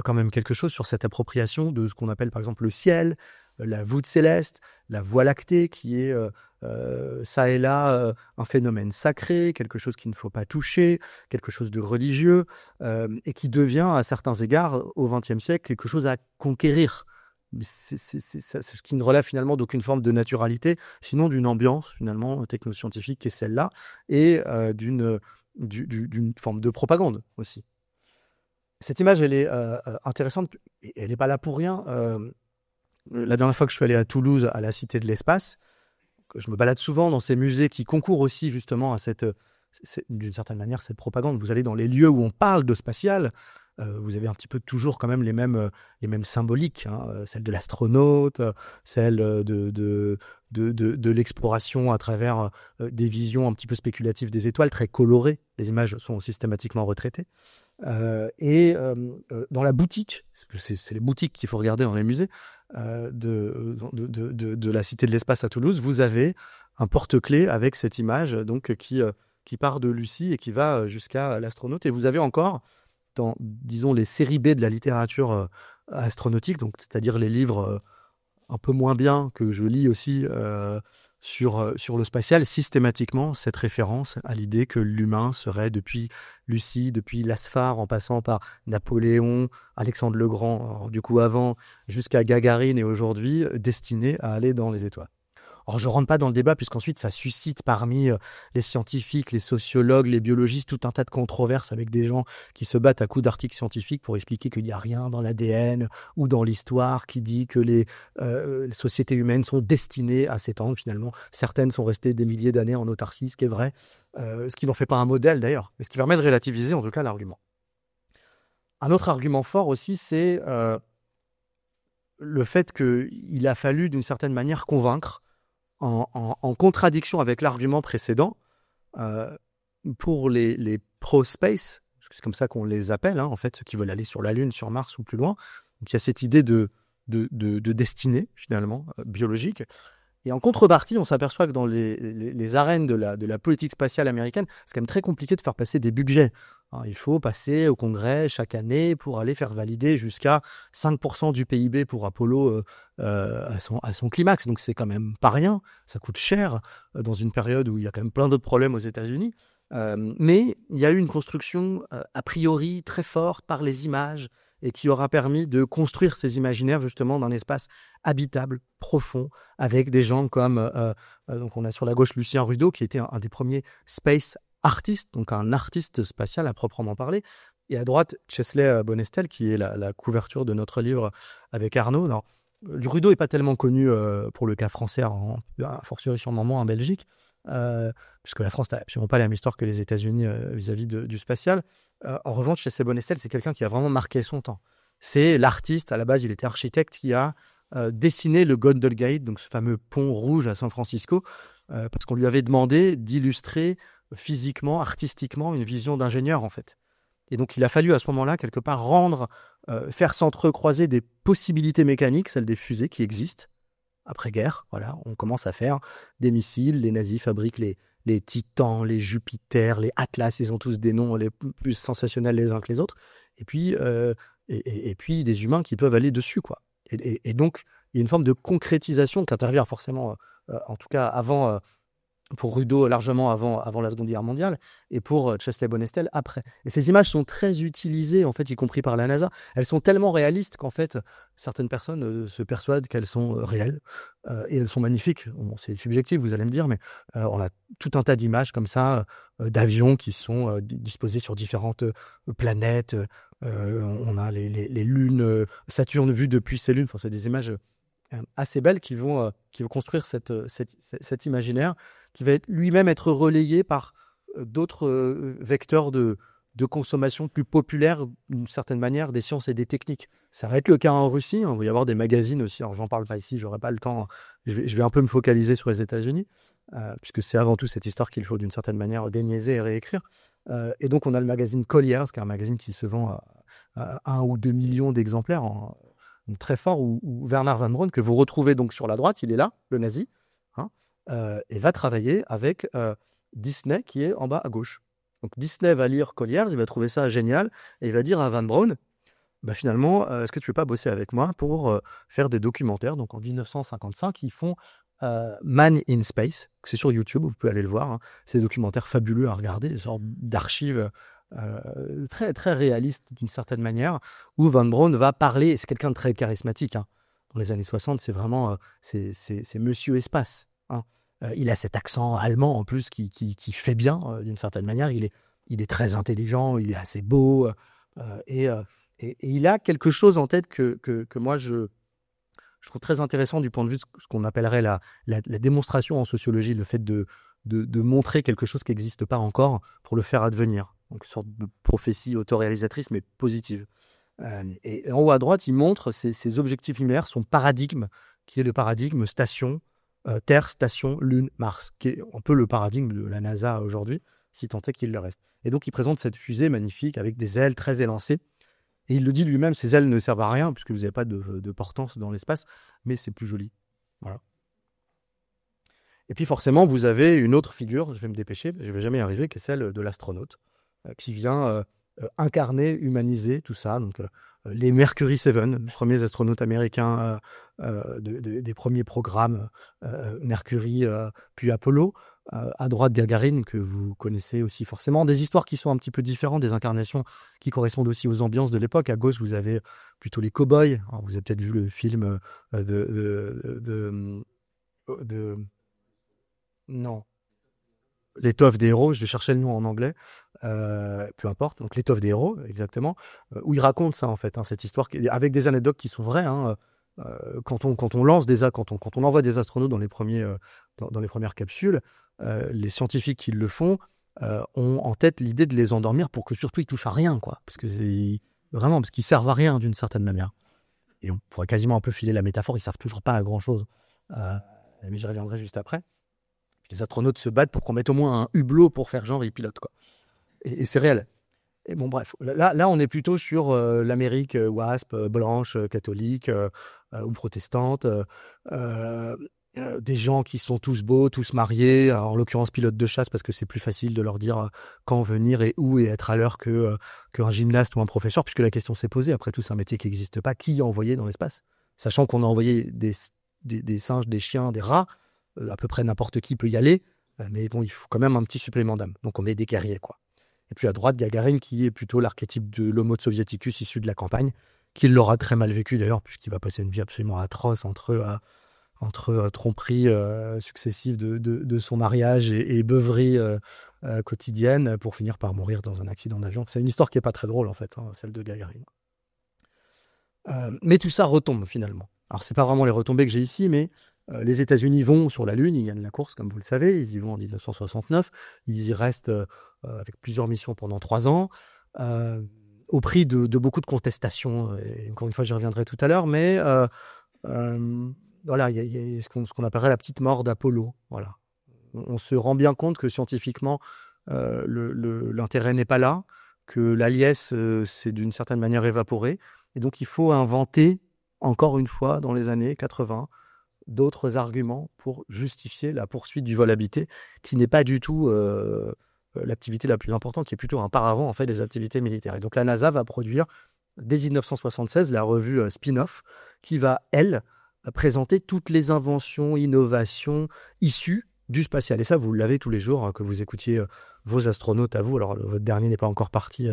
quand même quelque chose sur cette appropriation de ce qu'on appelle par exemple le ciel, la voûte céleste, la Voie lactée, qui est ça et là un phénomène sacré, quelque chose qu'il ne faut pas toucher, quelque chose de religieux, et qui devient à certains égards au XXe siècle quelque chose à conquérir. C'est ce qui ne relève finalement d'aucune forme de naturalité, sinon d'une ambiance finalement technoscientifique qui est celle-là, et d'une forme de propagande aussi. Cette image, elle est intéressante, et elle n'est pas là pour rien. La dernière fois que je suis allé à Toulouse, à la Cité de l'Espace, je me balade souvent dans ces musées qui concourent aussi justement à d'une certaine manière, cette propagande. Vous allez dans les lieux où on parle de spatial, vous avez un petit peu toujours quand même les mêmes symboliques, hein, celle de l'astronaute, celle de l'exploration à travers des visions un petit peu spéculatives des étoiles, très colorées. Les images sont systématiquement retraitées. Et dans la boutique, parce que c'est les boutiques qu'il faut regarder dans les musées, de la Cité de l'Espace à Toulouse, vous avez un porte-clés avec cette image donc, qui part de Lucie et qui va jusqu'à l'astronaute. Et vous avez encore, dans, disons, les séries B de la littérature astronautique, donc, c'est-à-dire les livres un peu moins bien que je lis aussi sur le spatial, systématiquement cette référence à l'idée que l'humain serait depuis Lucie, depuis Lasphar, en passant par Napoléon, Alexandre le Grand, alors, du coup avant, jusqu'à Gagarine et aujourd'hui, destiné à aller dans les étoiles. Alors, je ne rentre pas dans le débat, puisqu'ensuite, ça suscite parmi les scientifiques, les sociologues, les biologistes, tout un tas de controverses avec des gens qui se battent à coups d'articles scientifiques pour expliquer qu'il n'y a rien dans l'ADN ou dans l'histoire qui dit que les sociétés humaines sont destinées à s'étendre. Finalement, certaines sont restées des milliers d'années en autarcie, ce qui est vrai, ce qui n'en fait pas un modèle d'ailleurs, mais ce qui permet de relativiser en tout cas l'argument. Un autre argument fort aussi, c'est le fait qu'il a fallu d'une certaine manière convaincre, en contradiction avec l'argument précédent, pour les pro-space, c'est comme ça qu'on les appelle, hein, en fait, ceux qui veulent aller sur la Lune, sur Mars ou plus loin. Donc il y a cette idée de destinée, finalement, biologique. Et en contrepartie, on s'aperçoit que dans les arènes de la politique spatiale américaine, c'est quand même très compliqué de faire passer des budgets. Alors, il faut passer au Congrès chaque année pour aller faire valider jusqu'à 5% du PIB pour Apollo à son climax. Donc c'est quand même pas rien, ça coûte cher dans une période où il y a quand même plein d'autres problèmes aux États-Unis. Mais il y a eu une construction a priori très forte par les images, et qui aura permis de construire ces imaginaires justement d'un espace habitable, profond, avec des gens comme, donc on a sur la gauche Lucien Rudeau, qui était un des premiers space artistes, donc un artiste spatial à proprement parler, et à droite Chesley Bonestel, qui est la couverture de notre livre avec Arnaud. Alors, Rudeau n'est pas tellement connu pour le cas français, a fortiori sûrement moins en Belgique, puisque la France n'a absolument pas la même histoire que les États-Unis vis-à-vis du spatial. En revanche, Chesley Bonestel, c'est quelqu'un qui a vraiment marqué son temps. C'est l'artiste, à la base, il était architecte, qui a dessiné le Golden Gate, donc ce fameux pont rouge à San Francisco, parce qu'on lui avait demandé d'illustrer physiquement, artistiquement, une vision d'ingénieur, en fait. Et donc, il a fallu à ce moment-là, quelque part, faire s'entrecroiser des possibilités mécaniques, celles des fusées qui existent. Après-guerre, voilà, on commence à faire des missiles. Les nazis fabriquent les Titans, les Jupiter, les Atlas, ils ont tous des noms les plus sensationnels les uns que les autres. Et puis, et puis des humains qui peuvent aller dessus, quoi. Et donc, il y a une forme de concrétisation qui intervient forcément, en tout cas avant, pour Rudeau largement avant la Seconde Guerre mondiale, et pour Chesley Bonestel après. Et ces images sont très utilisées, en fait, y compris par la NASA. Elles sont tellement réalistes qu'en fait, certaines personnes se persuadent qu'elles sont réelles, et elles sont magnifiques. Bon, c'est subjectif, vous allez me dire, mais on a tout un tas d'images comme ça, d'avions qui sont disposés sur différentes planètes. On a les lunes, Saturne vues depuis ses lunes. Enfin, c'est des images assez belles qui vont construire cet imaginaire, qui va lui-même être relayé par d'autres vecteurs de consommation plus populaires, d'une certaine manière, des sciences et des techniques. Ça va être le cas en Russie, hein. Il va y avoir des magazines aussi, alors j'en parle pas ici, j'aurai pas le temps, je vais un peu me focaliser sur les États-Unis, puisque c'est avant tout cette histoire qu'il faut d'une certaine manière déniaiser et réécrire. Et donc, on a le magazine Collier's, qui est un magazine qui se vend à 1 ou 2 millions d'exemplaires, très fort, où Wernher von Braun, que vous retrouvez donc sur la droite, il est là, le nazi, hein, et va travailler avec Disney, qui est en bas à gauche. Donc, Disney va lire Collier's, il va trouver ça génial, et il va dire à von Braun, finalement, est-ce que tu veux pas bosser avec moi pour faire des documentaires? Donc, en 1955, ils font Man in Space, c'est sur YouTube, vous pouvez aller le voir. C'est des documentaires fabuleux à regarder, des sortes d'archives très, très réalistes d'une certaine manière, où Von Braun va parler, et c'est quelqu'un de très charismatique. Dans les années 60, c'est vraiment c'est Monsieur Espace. Il a cet accent allemand en plus qui fait bien, d'une certaine manière. Il est très intelligent, il est assez beau, et il a quelque chose en tête que moi je trouve très intéressant du point de vue de ce qu'on appellerait la démonstration en sociologie, le fait de montrer quelque chose qui n'existe pas encore pour le faire advenir. Donc, une sorte de prophétie autoréalisatrice, mais positive. Et en haut à droite, il montre ces objectifs linéaires, son paradigme, qui est le paradigme station, Terre, station, Lune, Mars, qui est un peu le paradigme de la NASA aujourd'hui, si tant est qu'il le reste. Et donc, il présente cette fusée magnifique avec des ailes très élancées. Et il le dit lui-même, ces ailes ne servent à rien, puisque vous n'avez pas de portance dans l'espace, mais c'est plus joli. Voilà. Et puis forcément, vous avez une autre figure, je vais me dépêcher, je ne vais jamais y arriver, qui est celle de l'astronaute, qui vient incarner, humaniser tout ça. Donc, les Mercury 7, les premiers astronautes américains des premiers programmes, Mercury puis Apollo. À droite, Gagarine, que vous connaissez aussi forcément. Des histoires qui sont un petit peu différentes, des incarnations qui correspondent aussi aux ambiances de l'époque. À gauche, vous avez plutôt les cow-boys. Alors, vous avez peut-être vu le film Non. L'étoffe des héros, je vais chercher le nom en anglais, peu importe, donc l'étoffe des héros, exactement, où il raconte ça en fait, cette histoire avec des anecdotes qui sont vraies. Quand on lance quand on envoie des astronautes dans les premières capsules, les scientifiques qui le font ont en tête l'idée de les endormir pour que surtout ils touchent à rien, quoi, parce qu'ils servent à rien d'une certaine manière. Et on pourrait quasiment un peu filer la métaphore, ils servent toujours pas à grand chose, mais j'y reviendrai juste après. Les astronautes se battent pour qu'on mette au moins un hublot pour faire genre ils pilotent, quoi. Et c'est réel. Et bon, bref, là on est plutôt sur l'Amérique WASP, blanche, catholique ou protestante, des gens qui sont tous beaux, tous mariés, en l'occurrence pilotes de chasse, parce que c'est plus facile de leur dire quand venir et où et être à l'heure qu'un gymnaste ou un professeur, puisque la question s'est posée. Après tout, c'est un métier qui n'existe pas. Qui a envoyé dans l'espace? Sachant qu'on a envoyé des singes, des chiens, des rats, à peu près n'importe qui peut y aller, mais bon, il faut quand même un petit supplément d'âme. Donc on met des guerriers, quoi. Et puis à droite, Gagarine, qui est plutôt l'archétype de l'homo sovieticus issu de la campagne, qui l'aura très mal vécu d'ailleurs, puisqu'il va passer une vie absolument atroce entre tromperies successives de son mariage et beuveries quotidiennes, pour finir par mourir dans un accident d'avion. C'est une histoire qui n'est pas très drôle, en fait, celle de Gagarine. Mais tout ça retombe, finalement. Alors, c'est pas vraiment les retombées que j'ai ici, mais les États-Unis vont sur la Lune, ils gagnent la course, comme vous le savez, ils y vont en 1969, ils y restent avec plusieurs missions pendant 3 ans, au prix de beaucoup de contestations, et encore une fois j'y reviendrai tout à l'heure, mais voilà, il y a ce qu'on appellerait la petite mort d'Apollo. Voilà. On se rend bien compte que scientifiquement l'intérêt n'est pas là, que la liesse s'est d'une certaine manière évaporée, et donc il faut inventer encore une fois dans les années 80 d'autres arguments pour justifier la poursuite du vol habité, qui n'est pas du tout l'activité la plus importante, qui est plutôt un paravent en fait des activités militaires. Et donc la NASA va produire dès 1976 la revue Spin-off, qui va, elle, présenter toutes les inventions, innovations issues du spatial. Et ça, vous l'avez tous les jours, que vous écoutiez vos astronautes à vous. Alors, votre dernier n'est pas encore parti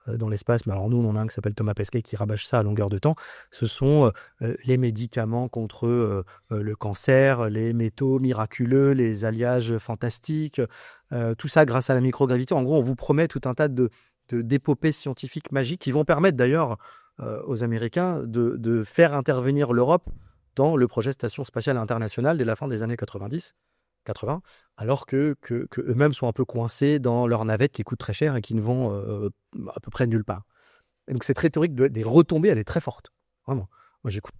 dans l'espace, mais alors nous, on en a un qui s'appelle Thomas Pesquet qui rabâche ça à longueur de temps. Ce sont les médicaments contre le cancer, les métaux miraculeux, les alliages fantastiques, tout ça grâce à la microgravité. En gros, on vous promet tout un tas d'épopées scientifiques magiques qui vont permettre d'ailleurs aux Américains de faire intervenir l'Europe dans le projet Station Spatiale Internationale dès la fin des années 80, alors que eux-mêmes sont un peu coincés dans leurs navettes qui coûtent très cher et qui ne vont à peu près nulle part. Et donc cette rhétorique des retombées, elle est très forte. Vraiment. Moi, j'écoute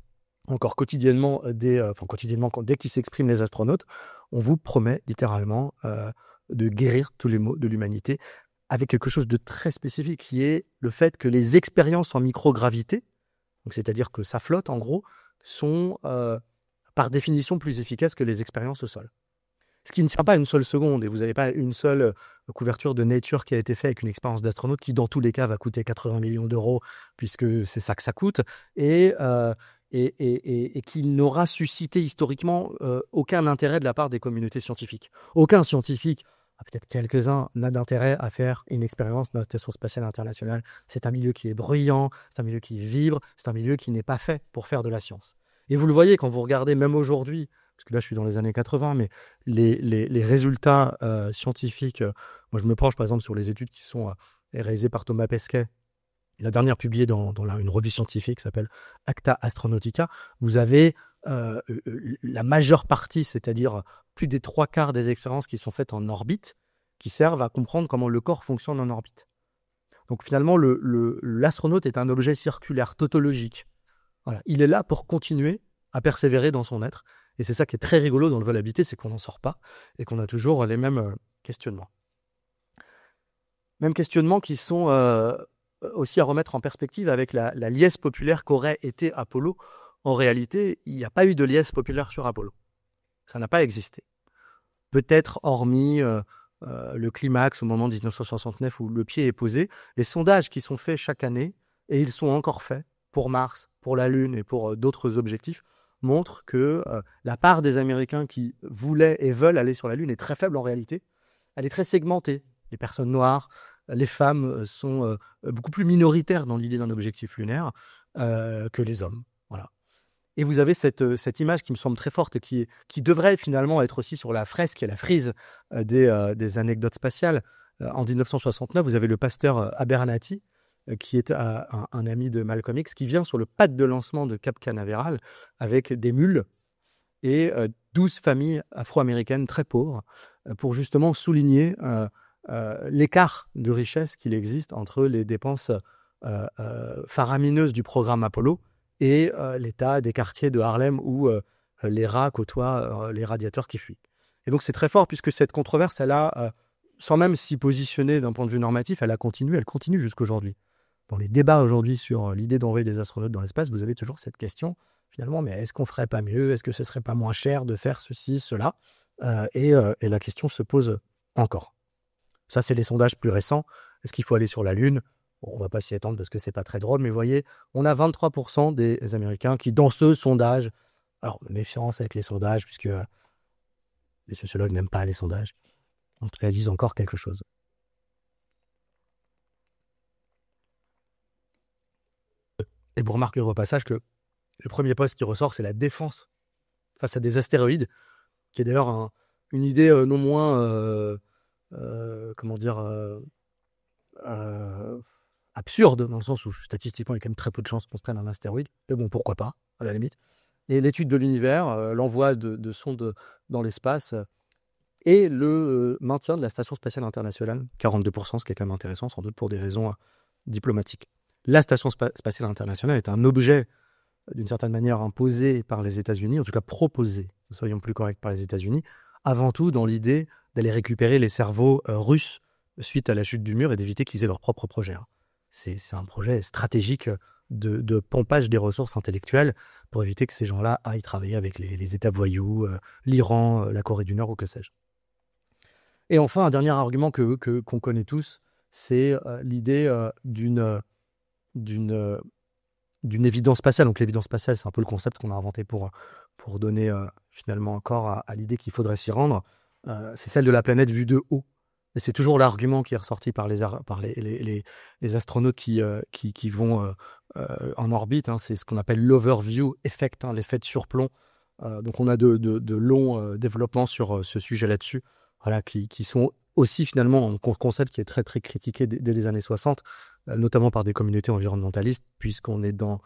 encore quotidiennement, dès qu'ils s'expriment les astronautes, on vous promet littéralement de guérir tous les maux de l'humanité avec quelque chose de très spécifique qui est le fait que les expériences en microgravité, donc c'est-à-dire que ça flotte en gros, sont par définition plus efficaces que les expériences au sol. Ce qui ne tient pas une seule seconde, et vous n'avez pas une seule couverture de Nature qui a été faite avec une expérience d'astronaute qui, dans tous les cas, va coûter 80 millions d'euros, puisque c'est ça que ça coûte, et qui n'aura suscité historiquement aucun intérêt de la part des communautés scientifiques. Aucun scientifique, peut-être quelques-uns, n'a d'intérêt à faire une expérience dans la Station spatiale internationale. C'est un milieu qui est bruyant, c'est un milieu qui vibre, c'est un milieu qui n'est pas fait pour faire de la science. Et vous le voyez quand vous regardez, même aujourd'hui, parce que là je suis dans les années 80, mais les résultats scientifiques, moi je me penche par exemple sur les études qui sont réalisées par Thomas Pesquet, la dernière publiée dans une revue scientifique qui s'appelle Acta Astronautica. Vous avez la majeure partie, c'est-à-dire plus des 3/4 des expériences qui sont faites en orbite, qui servent à comprendre comment le corps fonctionne en orbite. Donc finalement, l'astronaute est un objet circulaire, tautologique. Voilà. Il est là pour continuer à persévérer dans son être. Et c'est ça qui est très rigolo dans le vol habité, c'est qu'on n'en sort pas et qu'on a toujours les mêmes questionnements. Mêmes questionnements qui sont aussi à remettre en perspective avec la liesse populaire qu'aurait été Apollo. En réalité, il n'y a pas eu de liesse populaire sur Apollo. Ça n'a pas existé. Peut-être hormis le climax au moment 1969 où le pied est posé, les sondages qui sont faits chaque année, et ils sont encore faits pour Mars, pour la Lune et pour d'autres objectifs, montrent que la part des Américains qui voulaient et veulent aller sur la Lune est très faible en réalité. Elle est très segmentée. Les personnes noires, les femmes sont beaucoup plus minoritaires dans l'idée d'un objectif lunaire que les hommes. Voilà. Et vous avez cette image qui me semble très forte, qui devrait finalement être aussi sur la fresque et la frise des anecdotes spatiales. En 1969, vous avez le pasteur Abernathy, qui est un ami de Malcolm X, qui vient sur le pad de lancement de Cap Canaveral avec des mules et 12 familles afro-américaines très pauvres pour justement souligner l'écart de richesse qu'il existe entre les dépenses faramineuses du programme Apollo et l'état des quartiers de Harlem où les rats côtoient les radiateurs qui fuient. Et donc c'est très fort puisque cette controverse, elle a, sans même s'y positionner d'un point de vue normatif, elle continue jusqu'aujourd'hui. Dans les débats aujourd'hui sur l'idée d'envoyer des astronautes dans l'espace, vous avez toujours cette question, finalement, mais est-ce qu'on ferait pas mieux? Est-ce que ce serait pas moins cher de faire ceci, cela? Et la question se pose encore. Ça, c'est les sondages plus récents. Est-ce qu'il faut aller sur la Lune? Bon, on ne va pas s'y attendre parce que c'est pas très drôle, mais vous voyez, on a 23% des Américains qui, dans ce sondage, alors méfiance avec les sondages, puisque les sociologues n'aiment pas les sondages, donc elles disent encore quelque chose. Et vous remarquerez au passage que le premier poste qui ressort, c'est la défense face à des astéroïdes, qui est d'ailleurs une idée non moins, absurde, dans le sens où statistiquement, il y a quand même très peu de chances qu'on se prenne un astéroïde. Mais bon, pourquoi pas, à la limite. Et l'étude de l'univers, l'envoi de sondes dans l'espace et le maintien de la Station spatiale internationale, 42%, ce qui est quand même intéressant, sans doute pour des raisons diplomatiques. La Station spatiale internationale est un objet, d'une certaine manière, imposé par les États-Unis, en tout cas proposé, soyons plus corrects, par les États-Unis, avant tout dans l'idée d'aller récupérer les cerveaux russes suite à la chute du mur et d'éviter qu'ils aient leur propre projet. C'est un projet stratégique de pompage des ressources intellectuelles pour éviter que ces gens-là aillent travailler avec les États voyous, l'Iran, la Corée du Nord ou que sais-je. Et enfin, un dernier argument qu'on connaît tous, c'est l'idée d'une évidence spatiale. Donc l'évidence spatiale, c'est un peu le concept qu'on a inventé pour donner finalement encore à l'idée qu'il faudrait s'y rendre. C'est celle de la planète vue de haut. Et c'est toujours l'argument qui est ressorti par les astronautes qui vont en orbite. C'est ce qu'on appelle l'overview effect, l'effet de surplomb. Donc on a de longs développements sur ce sujet là-dessus, voilà, qui sont aussi finalement un concept qui est très très critiqué dès les années 60, notamment par des communautés environnementalistes, puisqu'on est dans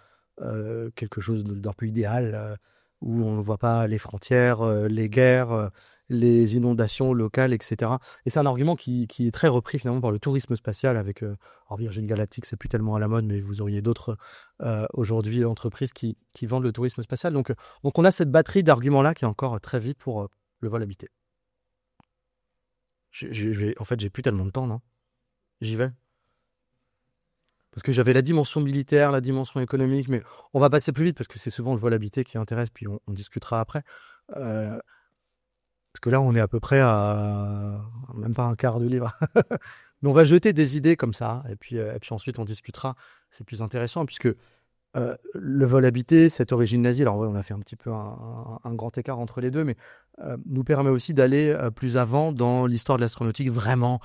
quelque chose d'un peu idéal, où on ne voit pas les frontières, les guerres, les inondations locales, etc. Et c'est un argument qui est très repris finalement par le tourisme spatial avec alors Virgin Galactic, c'est plus tellement à la mode, mais vous auriez d'autres aujourd'hui entreprises qui vendent le tourisme spatial. Donc on a cette batterie d'arguments-là qui est encore très vive pour le vol habité. En fait, j'ai plus tellement de temps, non? J'y vais. Parce que j'avais la dimension militaire, la dimension économique, mais on va passer plus vite parce que c'est souvent le vol habité qui intéresse, puis on discutera après. Euh, Parce que là, on est à peu près à même pas un quart du livre. Mais on va jeter des idées comme ça, et puis ensuite on discutera. C'est plus intéressant, puisque le vol habité, cette origine nazie, alors ouais, on a fait un petit peu un grand écart entre les deux, mais nous permet aussi d'aller plus avant dans l'histoire de l'astronautique, vraiment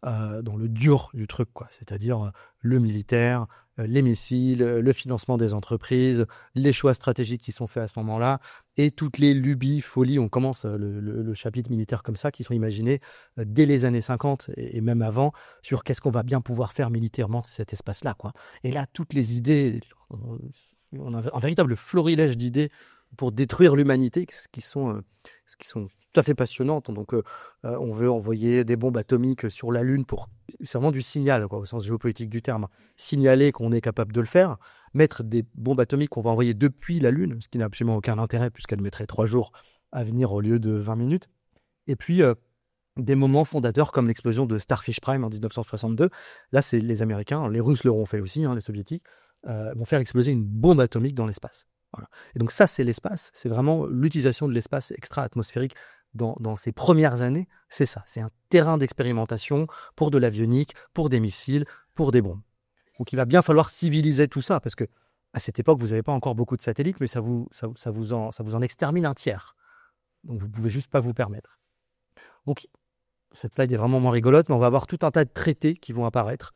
dans le dur du truc, quoi. C'est-à-dire le militaire, les missiles, le financement des entreprises, les choix stratégiques qui sont faits à ce moment-là, et toutes les lubies, folies, on commence le chapitre militaire comme ça, qui sont imaginés dès les années 50 et même avant, sur qu'est-ce qu'on va bien pouvoir faire militairement de cet espace-là, quoi. Et là, toutes les idées, on a un véritable florilège d'idées pour détruire l'humanité, ce qui sont tout à fait passionnantes. Donc, on veut envoyer des bombes atomiques sur la Lune pour... C'est vraiment du signal, quoi, au sens géopolitique du terme. Signaler qu'on est capable de le faire, mettre des bombes atomiques qu'on va envoyer depuis la Lune, ce qui n'a absolument aucun intérêt, puisqu'elle mettrait 3 jours à venir au lieu de 20 minutes. Et puis, des moments fondateurs comme l'explosion de Starfish Prime en 1962. Là, c'est les Américains, les Russes l'auront fait aussi, les Soviétiques, vont faire exploser une bombe atomique dans l'espace. Voilà. Et donc ça, c'est l'espace, c'est vraiment l'utilisation de l'espace extra-atmosphérique dans ces premières années, c'est ça, c'est un terrain d'expérimentation pour de l'avionique, pour des missiles, pour des bombes. Donc il va bien falloir civiliser tout ça, parce que à cette époque, vous n'avez pas encore beaucoup de satellites, mais ça vous en extermine un tiers. Donc vous ne pouvez juste pas vous permettre. Donc cette slide est vraiment moins rigolote, mais on va avoir tout un tas de traités qui vont apparaître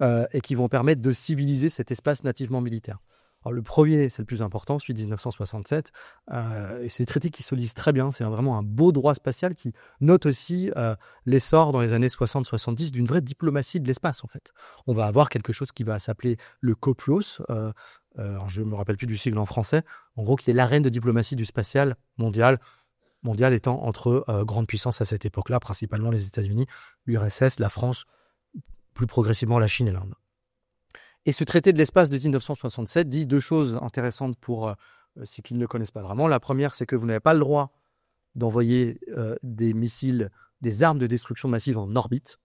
et qui vont permettre de civiliser cet espace nativement militaire. Alors, le premier, c'est le plus important, celui de 1967, et c'est des traités qui se lisent très bien. C'est vraiment un beau droit spatial qui note aussi l'essor dans les années 60-70 d'une vraie diplomatie de l'espace, en fait. On va avoir quelque chose qui va s'appeler le COPUOS, alors je ne me rappelle plus du sigle en français, en gros, qui est l'arène de diplomatie du spatial mondial étant entre grandes puissances à cette époque-là, principalement les États-Unis, l'URSS, la France, plus progressivement la Chine et l'Inde. Et ce traité de l'espace de 1967 dit 2 choses intéressantes pour ceux qui ne le connaissent pas vraiment. La première, c'est que vous n'avez pas le droit d'envoyer des missiles, des armes de destruction massive en orbite,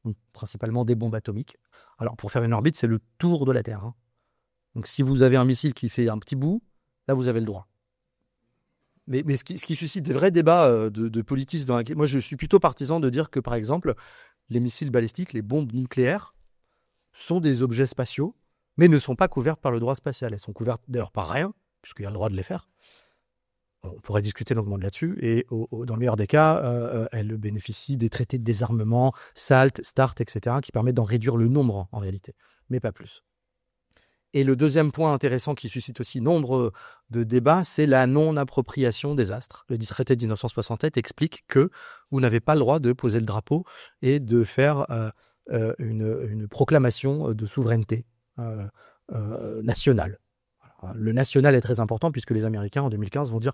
donc principalement des bombes atomiques. Alors pour faire une orbite, c'est le tour de la Terre. Donc si vous avez un missile qui fait un petit bout, là vous avez le droit. Mais ce qui suscite des vrais débats de politistes. Moi je suis plutôt partisan de dire que par exemple, les missiles balistiques, les bombes nucléaires, sont des objets spatiaux, mais ne sont pas couvertes par le droit spatial. Elles sont couvertes d'ailleurs par rien, puisqu'il y a le droit de les faire. On pourrait discuter longuement là-dessus, et dans le meilleur des cas, elles bénéficient des traités de désarmement, SALT, START, etc., qui permettent d'en réduire le nombre en réalité, mais pas plus. Et le deuxième point intéressant qui suscite aussi nombre de débats, c'est la non-appropriation des astres. Le traité de 1967 explique que vous n'avez pas le droit de poser le drapeau et de faire une proclamation de souveraineté nationale. Le national est très important puisque les Américains en 2015 vont dire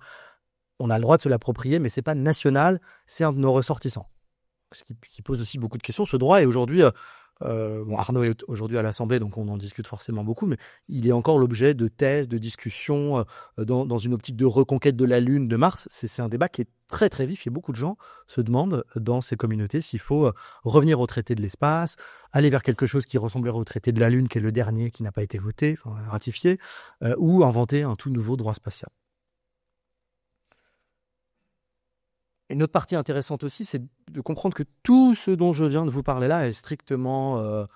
on a le droit de se l'approprier, mais c'est pas national, c'est un de nos ressortissants. Ce qui pose aussi beaucoup de questions. Ce droit est aujourd'hui, Arnaud est aujourd'hui à l'Assemblée, donc on en discute forcément beaucoup, mais il est encore l'objet de thèses, de discussions dans une optique de reconquête de la Lune, de Mars. C'est un débat qui est très très vif, et beaucoup de gens se demandent dans ces communautés s'il faut revenir au traité de l'espace, aller vers quelque chose qui ressemblerait au traité de la Lune, qui est le dernier qui n'a pas été voté, ratifié, ou inventer un tout nouveau droit spatial. Une autre partie intéressante aussi, c'est de comprendre que tout ce dont je viens de vous parler là est strictement,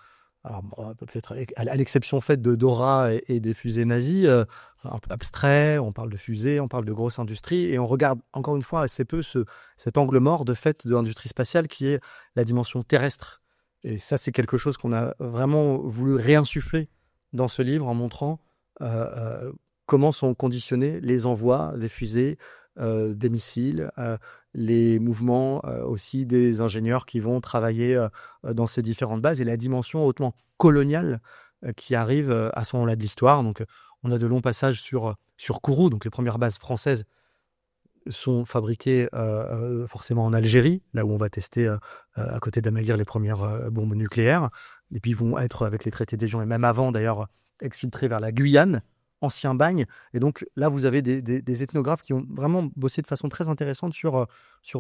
peut-être à l'exception faite de Dora et des fusées nazies, un peu abstrait. On parle de fusées, on parle de grosse industrie, et on regarde encore une fois assez peu cet angle mort de fait de l'industrie spatiale qui est la dimension terrestre. Et ça, c'est quelque chose qu'on a vraiment voulu réinsuffler dans ce livre en montrant comment sont conditionnés les envois des fusées, des missiles, les mouvements aussi des ingénieurs qui vont travailler dans ces différentes bases, et la dimension hautement coloniale qui arrive à ce moment-là de l'histoire. Donc on a de longs passages sur Kourou, donc les premières bases françaises sont fabriquées forcément en Algérie, là où on va tester à côté d'Amaguir les premières bombes nucléaires, et puis vont être, avec les traités d'Évian et même avant d'ailleurs, exfiltrées vers la Guyane, ancien bagne. Et donc là, vous avez des ethnographes qui ont vraiment bossé de façon très intéressante sur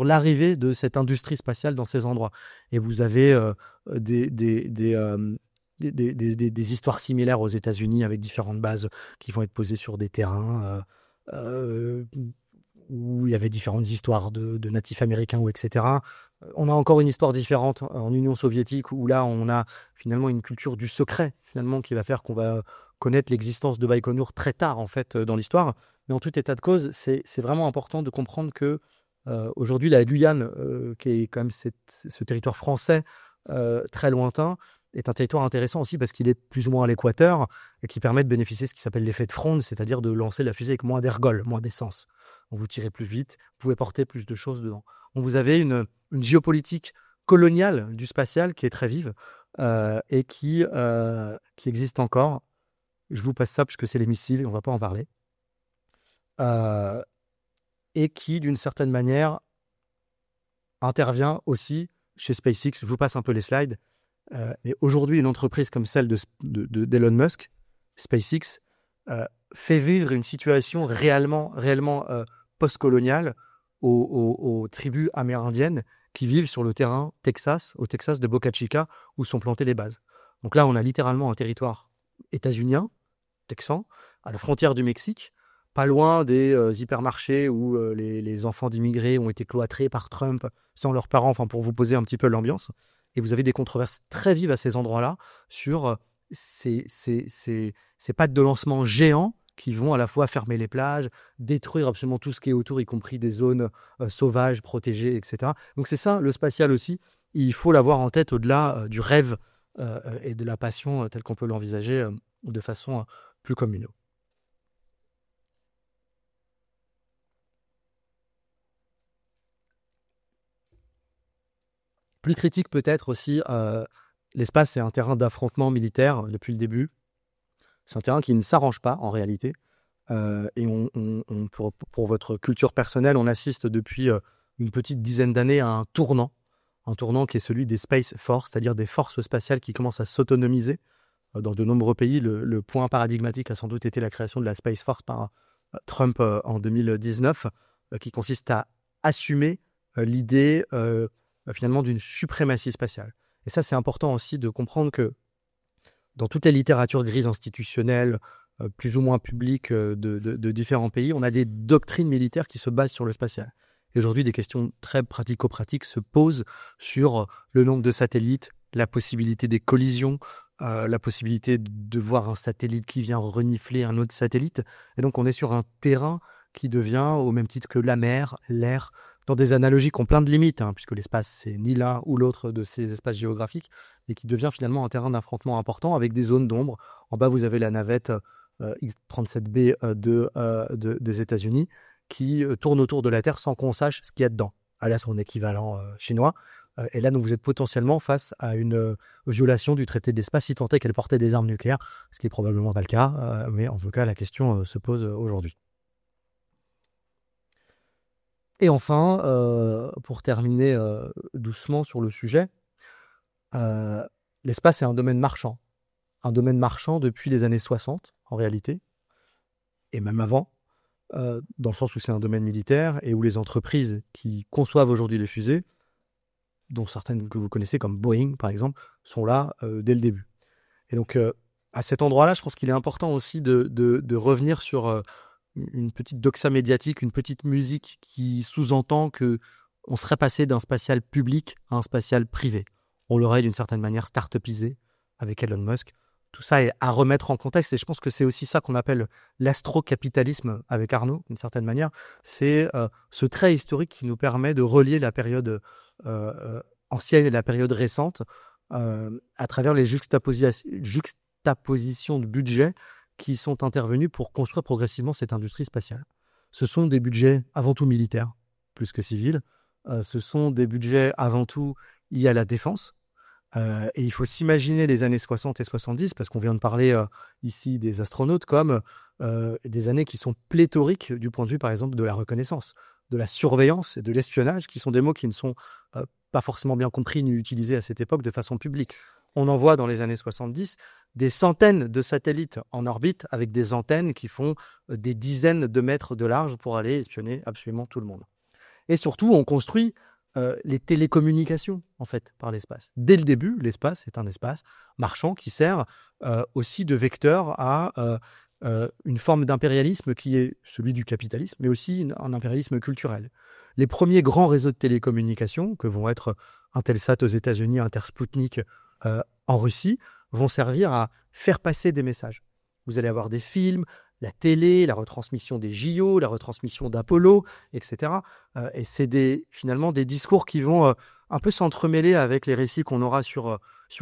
l'arrivée de cette industrie spatiale dans ces endroits. Et vous avez des histoires similaires aux États-Unis avec différentes bases qui vont être posées sur des terrains où il y avait différentes histoires de natifs américains ou etc. On a encore une histoire différente en Union soviétique où là on a finalement une culture du secret finalement qui va faire qu'on va connaître l'existence de Baïkonour très tard en fait dans l'histoire. Mais en tout état de cause, c'est vraiment important de comprendre que aujourd'hui la Guyane, qui est quand même ce territoire français très lointain, est un territoire intéressant aussi parce qu'il est plus ou moins à l'équateur et qui permet de bénéficier de ce qui s'appelle l'effet de fronde, c'est-à-dire de lancer la fusée avec moins d'ergol, moins d'essence. Donc vous tirez plus vite, vous pouvez porter plus de choses dedans. Donc vous avez une géopolitique coloniale du spatial qui est très vive et qui existe encore. Je vous passe ça puisque c'est les missiles et on ne va pas en parler. Et qui, d'une certaine manière, intervient aussi chez SpaceX. Je vous passe un peu les slides. Mais aujourd'hui, une entreprise comme celle d'Elon Musk, SpaceX, fait vivre une situation réellement post-coloniale aux tribus amérindiennes qui vivent sur le terrain au Texas de Boca Chica, où sont plantées les bases. Donc là, on a littéralement un territoire états-unien, texan, à la frontière du Mexique, pas loin des hypermarchés où les enfants d'immigrés ont été cloîtrés par Trump sans leurs parents, enfin pour vous poser un petit peu l'ambiance. Et vous avez des controverses très vives à ces endroits-là sur ces pattes de lancement géants qui vont à la fois fermer les plages, détruire absolument tout ce qui est autour, y compris des zones sauvages, protégées, etc. Donc c'est ça, le spatial aussi. Il faut l'avoir en tête au-delà du rêve et de la passion telle qu'on peut l'envisager de façon plus commune. Plus critique peut-être aussi, l'espace c'est un terrain d'affrontement militaire depuis le début. C'est un terrain qui ne s'arrange pas en réalité. Et pour votre culture personnelle, on assiste depuis une petite dizaine d'années à un tournant qui est celui des Space Force, c'est-à-dire des forces spatiales qui commencent à s'autonomiser. Dans de nombreux pays, le point paradigmatique a sans doute été la création de la Space Force par Trump en 2019, qui consiste à assumer l'idée finalement d'une suprématie spatiale. Et ça, c'est important aussi de comprendre que dans toutes les littératures grises institutionnelles, plus ou moins publiques de différents pays, on a des doctrines militaires qui se basent sur le spatial. Et aujourd'hui, des questions très pratico-pratiques se posent sur le nombre de satellites, la possibilité des collisions, la possibilité de voir un satellite qui vient renifler un autre satellite. Et donc, on est sur un terrain qui devient, au même titre que la mer, l'air, dans des analogies qui ont plein de limites, puisque l'espace, c'est ni l'un ou l'autre de ces espaces géographiques, et qui devient finalement un terrain d'affrontement important avec des zones d'ombre. En bas, vous avez la navette X-37B des États-Unis qui tourne autour de la Terre sans qu'on sache ce qu'il y a dedans. Elle a son équivalent chinois. Et là, donc, vous êtes potentiellement face à une violation du traité de l'espace, si tant est qu'elle portait des armes nucléaires, ce qui est probablement pas le cas, mais en tout cas, la question se pose aujourd'hui. Et enfin, pour terminer doucement sur le sujet, l'espace est un domaine marchand. Un domaine marchand depuis les années 60, en réalité, et même avant, dans le sens où c'est un domaine militaire et où les entreprises qui conçoivent aujourd'hui les fusées, dont certaines que vous connaissez comme Boeing par exemple, sont là dès le début. Et donc à cet endroit-là, je pense qu'il est important aussi de revenir sur une petite doxa médiatique, une petite musique qui sous-entend que on serait passé d'un spatial public à un spatial privé. On l'aurait d'une certaine manière start-upisé avec Elon Musk. Tout ça est à remettre en contexte et je pense que c'est aussi ça qu'on appelle l'astrocapitalisme avec Arnaud, d'une certaine manière. C'est ce trait historique qui nous permet de relier la période ancienne et la période récente à travers les juxtapositions de budget qui sont intervenus pour construire progressivement cette industrie spatiale. Ce sont des budgets avant tout militaires, plus que civils. Ce sont des budgets avant tout liés à la défense. Et il faut s'imaginer les années 60 et 70, parce qu'on vient de parler ici des astronautes, comme des années qui sont pléthoriques du point de vue, par exemple, de la reconnaissance, de la surveillance et de l'espionnage, qui sont des mots qui ne sont pas forcément bien compris ni utilisés à cette époque de façon publique. on envoie dans les années 70 des centaines de satellites en orbite avec des antennes qui font des dizaines de mètres de large pour aller espionner absolument tout le monde. Et surtout, on construit les télécommunications, en fait, par l'espace. Dès le début, l'espace est un espace marchand qui sert aussi de vecteur à une forme d'impérialisme qui est celui du capitalisme, mais aussi un impérialisme culturel. Les premiers grands réseaux de télécommunications, que vont être Intelsat aux États-Unis, Intersputnik en Russie, vont servir à faire passer des messages. Vous allez avoir des films, la télé, la retransmission des JO, la retransmission d'Apollo, etc. Et c'est finalement des discours qui vont un peu s'entremêler avec les récits qu'on aura sur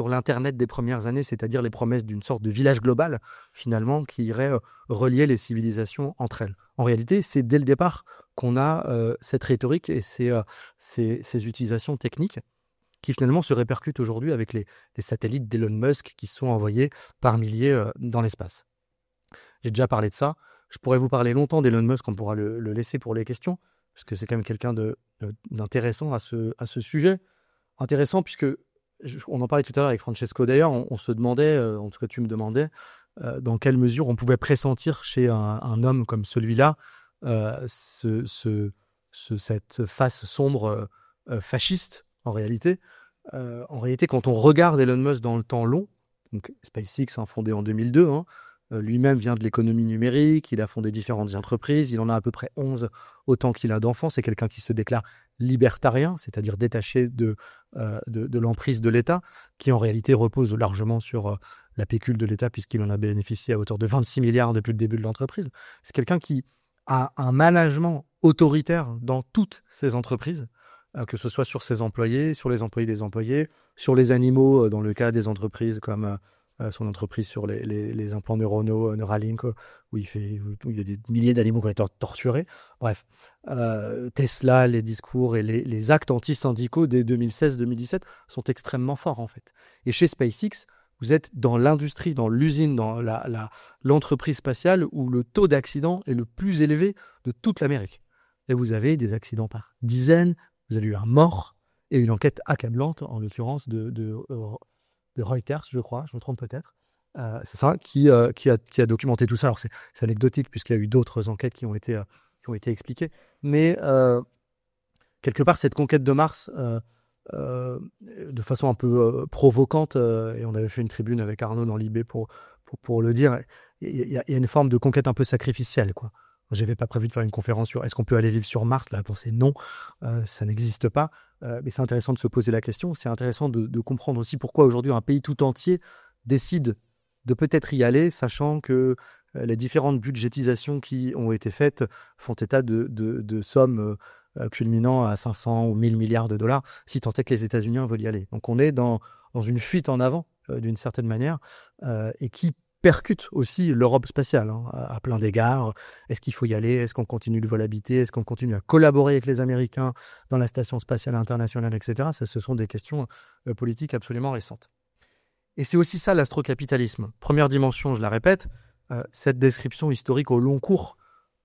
l'Internet des premières années, c'est-à-dire les promesses d'une sorte de village global, finalement, qui irait relier les civilisations entre elles. En réalité, c'est dès le départ qu'on a cette rhétorique et ces utilisations techniques qui finalement se répercutent aujourd'hui avec les satellites d'Elon Musk qui sont envoyés par milliers dans l'espace. J'ai déjà parlé de ça. Je pourrais vous parler longtemps d'Elon Musk, on pourra le laisser pour les questions, parce que c'est quand même quelqu'un d'intéressant à ce sujet. Intéressant puisque, on en parlait tout à l'heure avec Francesco d'ailleurs, on se demandait, en tout cas tu me demandais, dans quelle mesure on pouvait pressentir chez un homme comme celui-là cette face sombre fasciste, en réalité. Quand on regarde Elon Musk dans le temps long, donc SpaceX, fondé en 2002, lui-même vient de l'économie numérique, il a fondé différentes entreprises, il en a à peu près 11 autant qu'il a d'enfants. C'est quelqu'un qui se déclare libertarien, c'est-à-dire détaché de l'emprise de l'État, qui en réalité repose largement sur la pécule de l'État, puisqu'il en a bénéficié à hauteur de 26 milliards depuis le début de l'entreprise. C'est quelqu'un qui a un management autoritaire dans toutes ses entreprises, que ce soit sur ses employés, sur les employés des employés, sur les animaux, dans le cas des entreprises comme son entreprise sur les implants neuronaux, Neuralink, où il y a des milliers d'animaux qui ont été torturés. Bref, Tesla, les discours et les actes anti-syndicaux dès 2016-2017 sont extrêmement forts, en fait. Et chez SpaceX, vous êtes dans l'industrie, dans l'usine, dans l'entreprise spatiale où le taux d'accident est le plus élevé de toute l'Amérique. Et vous avez des accidents par dizaines, vous avez eu un mort et une enquête accablante, en l'occurrence de Reuters, je crois, je me trompe peut-être. C'est ça qui a documenté tout ça. Alors c'est anecdotique puisqu'il y a eu d'autres enquêtes qui ont été expliquées. Mais quelque part, cette conquête de Mars, de façon un peu provocante, et on avait fait une tribune avec Arnaud dans l'IB pour le dire, il y a une forme de conquête un peu sacrificielle, quoi. Je n'avais pas prévu de faire une conférence sur est-ce qu'on peut aller vivre sur Mars. La réponse est non, ça n'existe pas. Mais c'est intéressant de se poser la question. C'est intéressant de comprendre aussi pourquoi aujourd'hui un pays tout entier décide de peut-être y aller, sachant que les différentes budgétisations qui ont été faites font état de sommes culminant à 500 ou 1000 milliards de dollars, si tant est que les États-Unis veulent y aller. Donc on est dans une fuite en avant, d'une certaine manière, et qui percute aussi l'Europe spatiale à plein d'égards. Est-ce qu'il faut y aller? Est-ce qu'on continue le vol habité? Est-ce qu'on continue à collaborer avec les Américains dans la Station spatiale internationale, etc. Ça, ce sont des questions politiques absolument récentes. Et c'est aussi ça l'astrocapitalisme. Première dimension, je la répète, cette description historique au long cours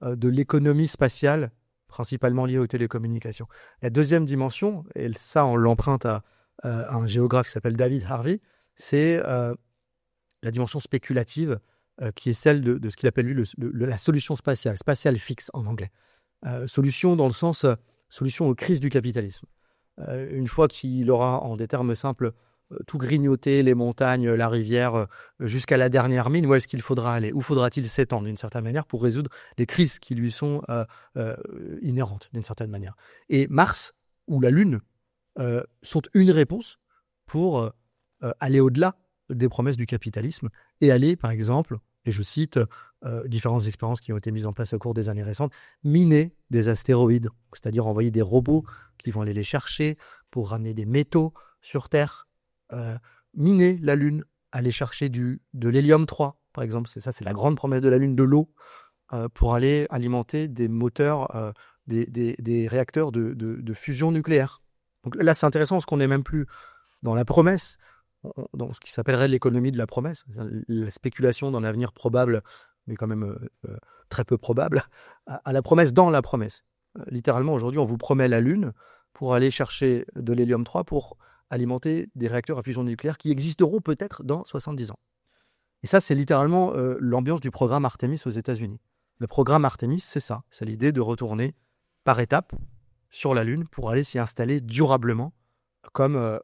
de l'économie spatiale, principalement liée aux télécommunications. La deuxième dimension, et ça on l'emprunte à un géographe qui s'appelle David Harvey, c'est la dimension spéculative, qui est celle de ce qu'il appelle lui la solution spatiale, spatial fix en anglais. Solution dans le sens solution aux crises du capitalisme. Une fois qu'il aura, en des termes simples, tout grignoté, les montagnes, la rivière, jusqu'à la dernière mine, où est-ce qu'il faudra aller? Où faudra-t-il s'étendre d'une certaine manière pour résoudre les crises qui lui sont inhérentes d'une certaine manière? Et Mars ou la Lune sont une réponse pour aller au-delà des promesses du capitalisme et aller, par exemple, et je cite différentes expériences qui ont été mises en place au cours des années récentes, miner des astéroïdes, c'est-à-dire envoyer des robots qui vont aller les chercher pour ramener des métaux sur Terre, miner la Lune, aller chercher de l'hélium-3, par exemple, c'est la grande promesse de la Lune, de l'eau, pour aller alimenter des moteurs, des réacteurs de fusion nucléaire. Donc là, c'est intéressant parce qu'on n'est même plus dans la promesse, dans ce qui s'appellerait l'économie de la promesse, la spéculation d'un avenir probable, mais quand même très peu probable, à la promesse dans la promesse. Littéralement, aujourd'hui, on vous promet la Lune pour aller chercher de l'hélium-3 pour alimenter des réacteurs à fusion nucléaire qui existeront peut-être dans 70 ans. Et ça, c'est littéralement l'ambiance du programme Artemis aux États-Unis. Le programme Artemis, c'est ça. C'est l'idée de retourner par étapes sur la Lune pour aller s'y installer durablement, comme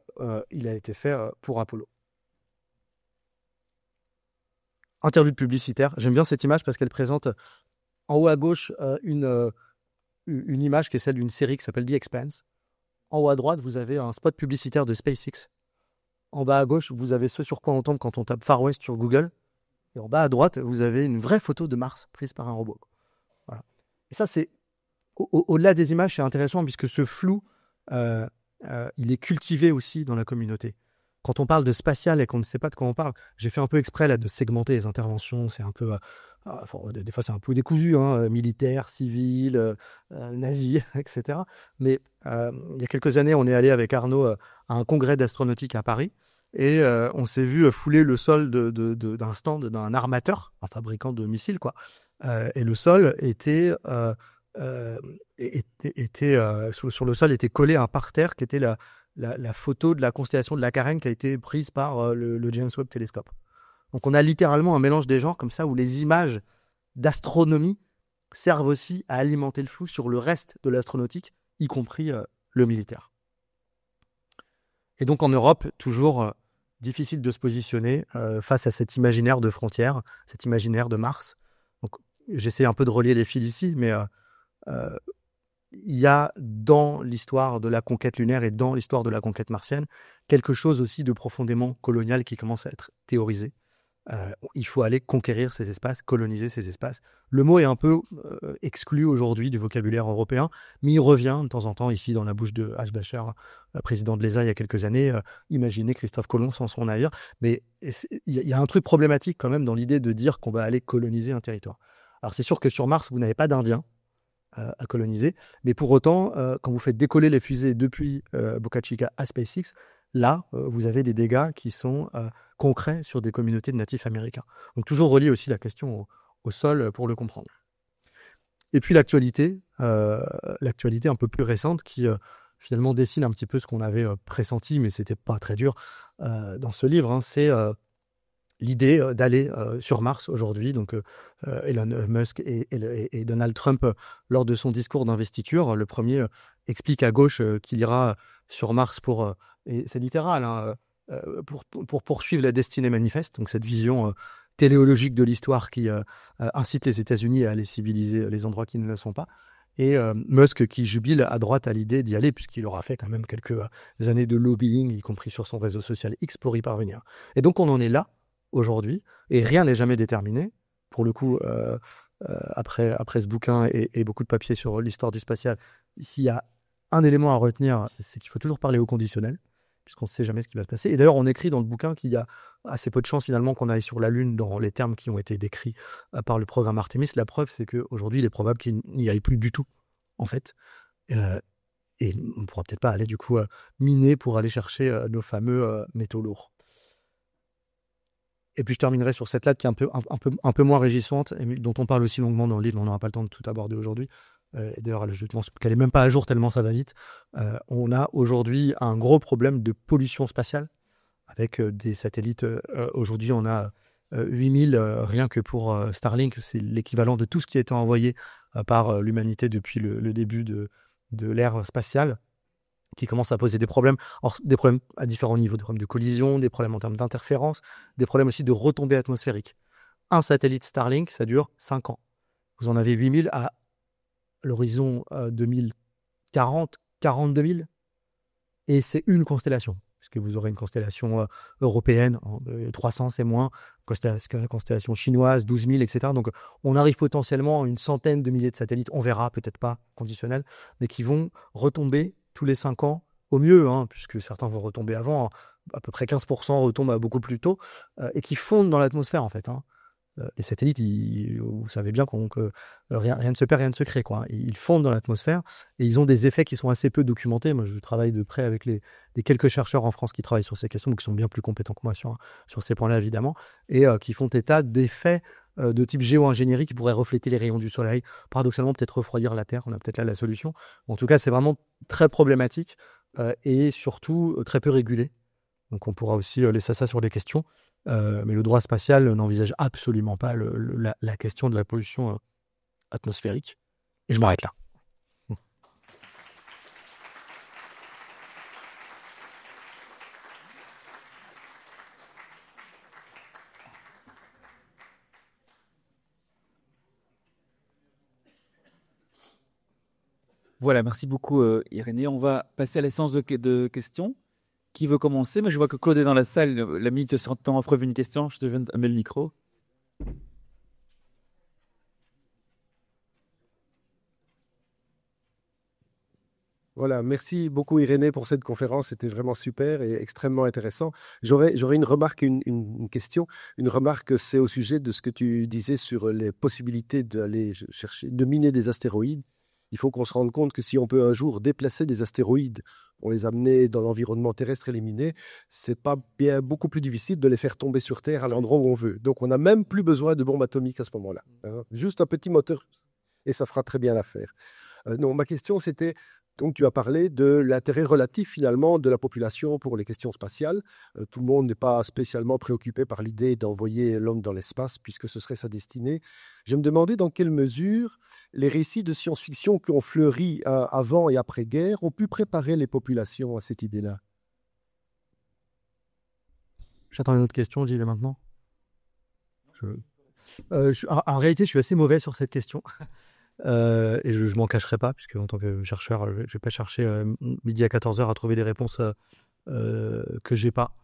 il a été fait pour Apollo. Interlude publicitaire. J'aime bien cette image parce qu'elle présente en haut à gauche une image qui est celle d'une série qui s'appelle The Expanse. En haut à droite, vous avez un spot publicitaire de SpaceX. En bas à gauche, vous avez ce sur quoi on tombe quand on tape Far West sur Google. Et en bas à droite, vous avez une vraie photo de Mars prise par un robot. Voilà. Et ça, c'est au-delà des images, c'est intéressant puisque ce flou, il est cultivé aussi dans la communauté. Quand on parle de spatial et qu'on ne sait pas de quoi on parle, j'ai fait un peu exprès là, de segmenter les interventions. C'est un peu, des fois c'est un peu décousu, hein, militaire, civil, nazi, etc. Mais il y a quelques années, on est allé avec Arnaud à un congrès d'astronautique à Paris et on s'est vu fouler le sol d'un stand d'un armateur, un fabricant de missiles, quoi. Et le sol était sur le sol était collé un parterre qui était la photo de la constellation de la Carène qui a été prise par le James Webb Télescope. Donc on a littéralement un mélange des genres comme ça où les images d'astronomie servent aussi à alimenter le flou sur le reste de l'astronautique, y compris le militaire. Et donc en Europe, toujours difficile de se positionner face à cet imaginaire de frontières, cet imaginaire de Mars. Donc j'essaie un peu de relier les fils ici, mais il y a dans l'histoire de la conquête lunaire et dans l'histoire de la conquête martienne quelque chose aussi de profondément colonial qui commence à être théorisé. Il faut aller conquérir ces espaces, coloniser ces espaces. Le mot est un peu exclu aujourd'hui du vocabulaire européen, mais il revient de temps en temps ici dans la bouche de H. Becher, président de l'ESA il y a quelques années. Imaginez Christophe Colomb sans son navire. Mais il y a un truc problématique quand même dans l'idée de dire qu'on va aller coloniser un territoire. Alors c'est sûr que sur Mars, vous n'avez pas d'Indiens à coloniser, mais pour autant, quand vous faites décoller les fusées depuis Boca Chica à SpaceX, là, vous avez des dégâts qui sont concrets sur des communautés de natifs américains. Donc toujours relier aussi la question au sol pour le comprendre. Et puis l'actualité un peu plus récente qui finalement dessine un petit peu ce qu'on avait pressenti, mais c'était pas très dur dans ce livre, hein, c'est l'idée d'aller sur Mars aujourd'hui. Donc Elon Musk et Donald Trump, lors de son discours d'investiture, le premier explique à gauche qu'il ira sur Mars et c'est littéral, hein, pour poursuivre la destinée manifeste, donc cette vision téléologique de l'histoire qui incite les États-Unis à aller civiliser les endroits qui ne le sont pas. Et Musk qui jubile à droite à l'idée d'y aller, puisqu'il aura fait quand même quelques années de lobbying, y compris sur son réseau social X, pour y parvenir. Et donc on en est là aujourd'hui, et rien n'est jamais déterminé. Pour le coup, après ce bouquin et beaucoup de papiers sur l'histoire du spatial, s'il y a un élément à retenir, c'est qu'il faut toujours parler au conditionnel, puisqu'on ne sait jamais ce qui va se passer. Et d'ailleurs, on écrit dans le bouquin qu'il y a assez peu de chances finalement qu'on aille sur la Lune dans les termes qui ont été décrits par le programme Artemis. La preuve, c'est qu'aujourd'hui, il est probable qu'il n'y aille plus du tout, en fait. Et on ne pourra peut-être pas aller du coup miner pour aller chercher nos fameux métaux lourds. Et puis je terminerai sur cette lettre qui est un peu moins régissante, et dont on parle aussi longuement dans le livre, mais on n'aura pas le temps de tout aborder aujourd'hui. Et d'ailleurs, je pense qu'elle n'est même pas à jour tellement ça va vite. On a aujourd'hui un gros problème de pollution spatiale avec des satellites. Aujourd'hui, on a 8000 rien que pour Starlink. C'est l'équivalent de tout ce qui a été envoyé par l'humanité depuis le début de l'ère spatiale, qui commence à poser des problèmes. Alors, des problèmes à différents niveaux, des problèmes de collision, des problèmes en termes d'interférence, des problèmes aussi de retombées atmosphériques. Un satellite Starlink, ça dure 5 ans. Vous en avez 8000 à l'horizon 2040, 42 000. Et c'est une constellation, puisque vous aurez une constellation européenne, 300 c'est moins, constellation chinoise, 12 000, etc. Donc on arrive potentiellement à une centaine de milliers de satellites, on verra, peut-être pas conditionnel, mais qui vont retomber tous les 5 ans, au mieux, hein, puisque certains vont retomber avant, à peu près 15% retombent beaucoup plus tôt, et qui fondent dans l'atmosphère en fait, hein. Les satellites, vous savez bien que rien ne se perd, rien ne se crée, quoi. Ils fondent dans l'atmosphère et ils ont des effets qui sont assez peu documentés. Moi, je travaille de près avec les quelques chercheurs en France qui travaillent sur ces questions, qui sont bien plus compétents que moi sur ces points-là, évidemment, et qui font état d'effets de type géo-ingénierie qui pourraient refléter les rayons du soleil, paradoxalement peut-être refroidir la Terre. On a peut-être là la solution. En tout cas, c'est vraiment très problématique et surtout très peu régulé. Donc on pourra aussi laisser ça sur les questions. Mais le droit spatial n'envisage absolument pas la question de la pollution atmosphérique. Et je m'arrête là. Voilà, merci beaucoup Irénée. On va passer à la séance de questions. Qui veut commencer? Mais je vois que Claude est dans la salle. La minute se temps à prévu une question. Je te viens de mettre le micro. Voilà, merci beaucoup Irénée pour cette conférence, c'était vraiment super et extrêmement intéressant. J'aurais une remarque et une question. Une remarque, c'est au sujet de ce que tu disais sur les possibilités d'aller chercher, de miner des astéroïdes. Il faut qu'on se rende compte que si on peut un jour déplacer des astéroïdes, on les amener dans l'environnement terrestre et les miner, c'est pas bien beaucoup plus difficile de les faire tomber sur Terre à l'endroit où on veut. Donc on n'a même plus besoin de bombes atomiques à ce moment-là. Juste un petit moteur et ça fera très bien l'affaire. Non, ma question c'était, donc tu as parlé de l'intérêt relatif finalement de la population pour les questions spatiales. Tout le monde n'est pas spécialement préoccupé par l'idée d'envoyer l'homme dans l'espace puisque ce serait sa destinée. Je me demandais dans quelle mesure les récits de science-fiction qui ont fleuri avant et après-guerre ont pu préparer les populations à cette idée-là. J'attends une autre question, Gilles, maintenant. En réalité, je suis assez mauvais sur cette question. Et je m'en cacherai pas, puisque en tant que chercheur, je vais pas chercher midi à 14h à trouver des réponses que j'ai pas.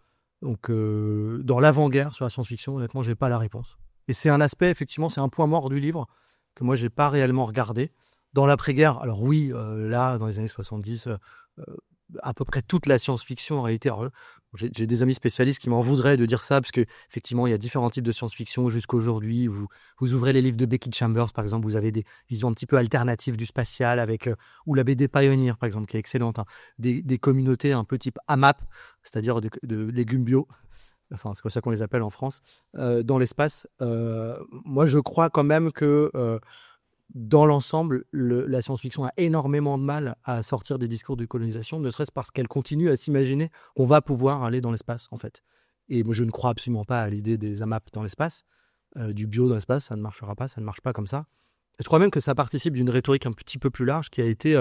Donc, dans l'avant-guerre sur la science-fiction, honnêtement, j'ai pas la réponse. Et c'est un aspect, effectivement, c'est un point mort du livre que moi, j'ai pas réellement regardé. Dans l'après-guerre, alors oui, là, dans les années 70, à peu près toute la science-fiction en réalité. Alors, j'ai des amis spécialistes qui m'en voudraient de dire ça, parce qu'effectivement, il y a différents types de science-fiction jusqu'aujourd'hui. Vous ouvrez les livres de Becky Chambers, par exemple, vous avez des visions un petit peu alternatives du spatial, avec, ou la BD Pioneer, par exemple, qui est excellente. Hein. Des communautés un peu type AMAP, c'est-à-dire de légumes bio. Enfin, c'est comme ça qu'on les appelle en France, dans l'espace. Moi, je crois quand même que dans l'ensemble, la science-fiction a énormément de mal à sortir des discours de colonisation, ne serait-ce parce qu'elle continue à s'imaginer qu'on va pouvoir aller dans l'espace, en fait. Et moi, je ne crois absolument pas à l'idée des AMAP dans l'espace, du bio dans l'espace, ça ne marchera pas, ça ne marche pas comme ça. Et je crois même que ça participe d'une rhétorique un petit peu plus large qui a été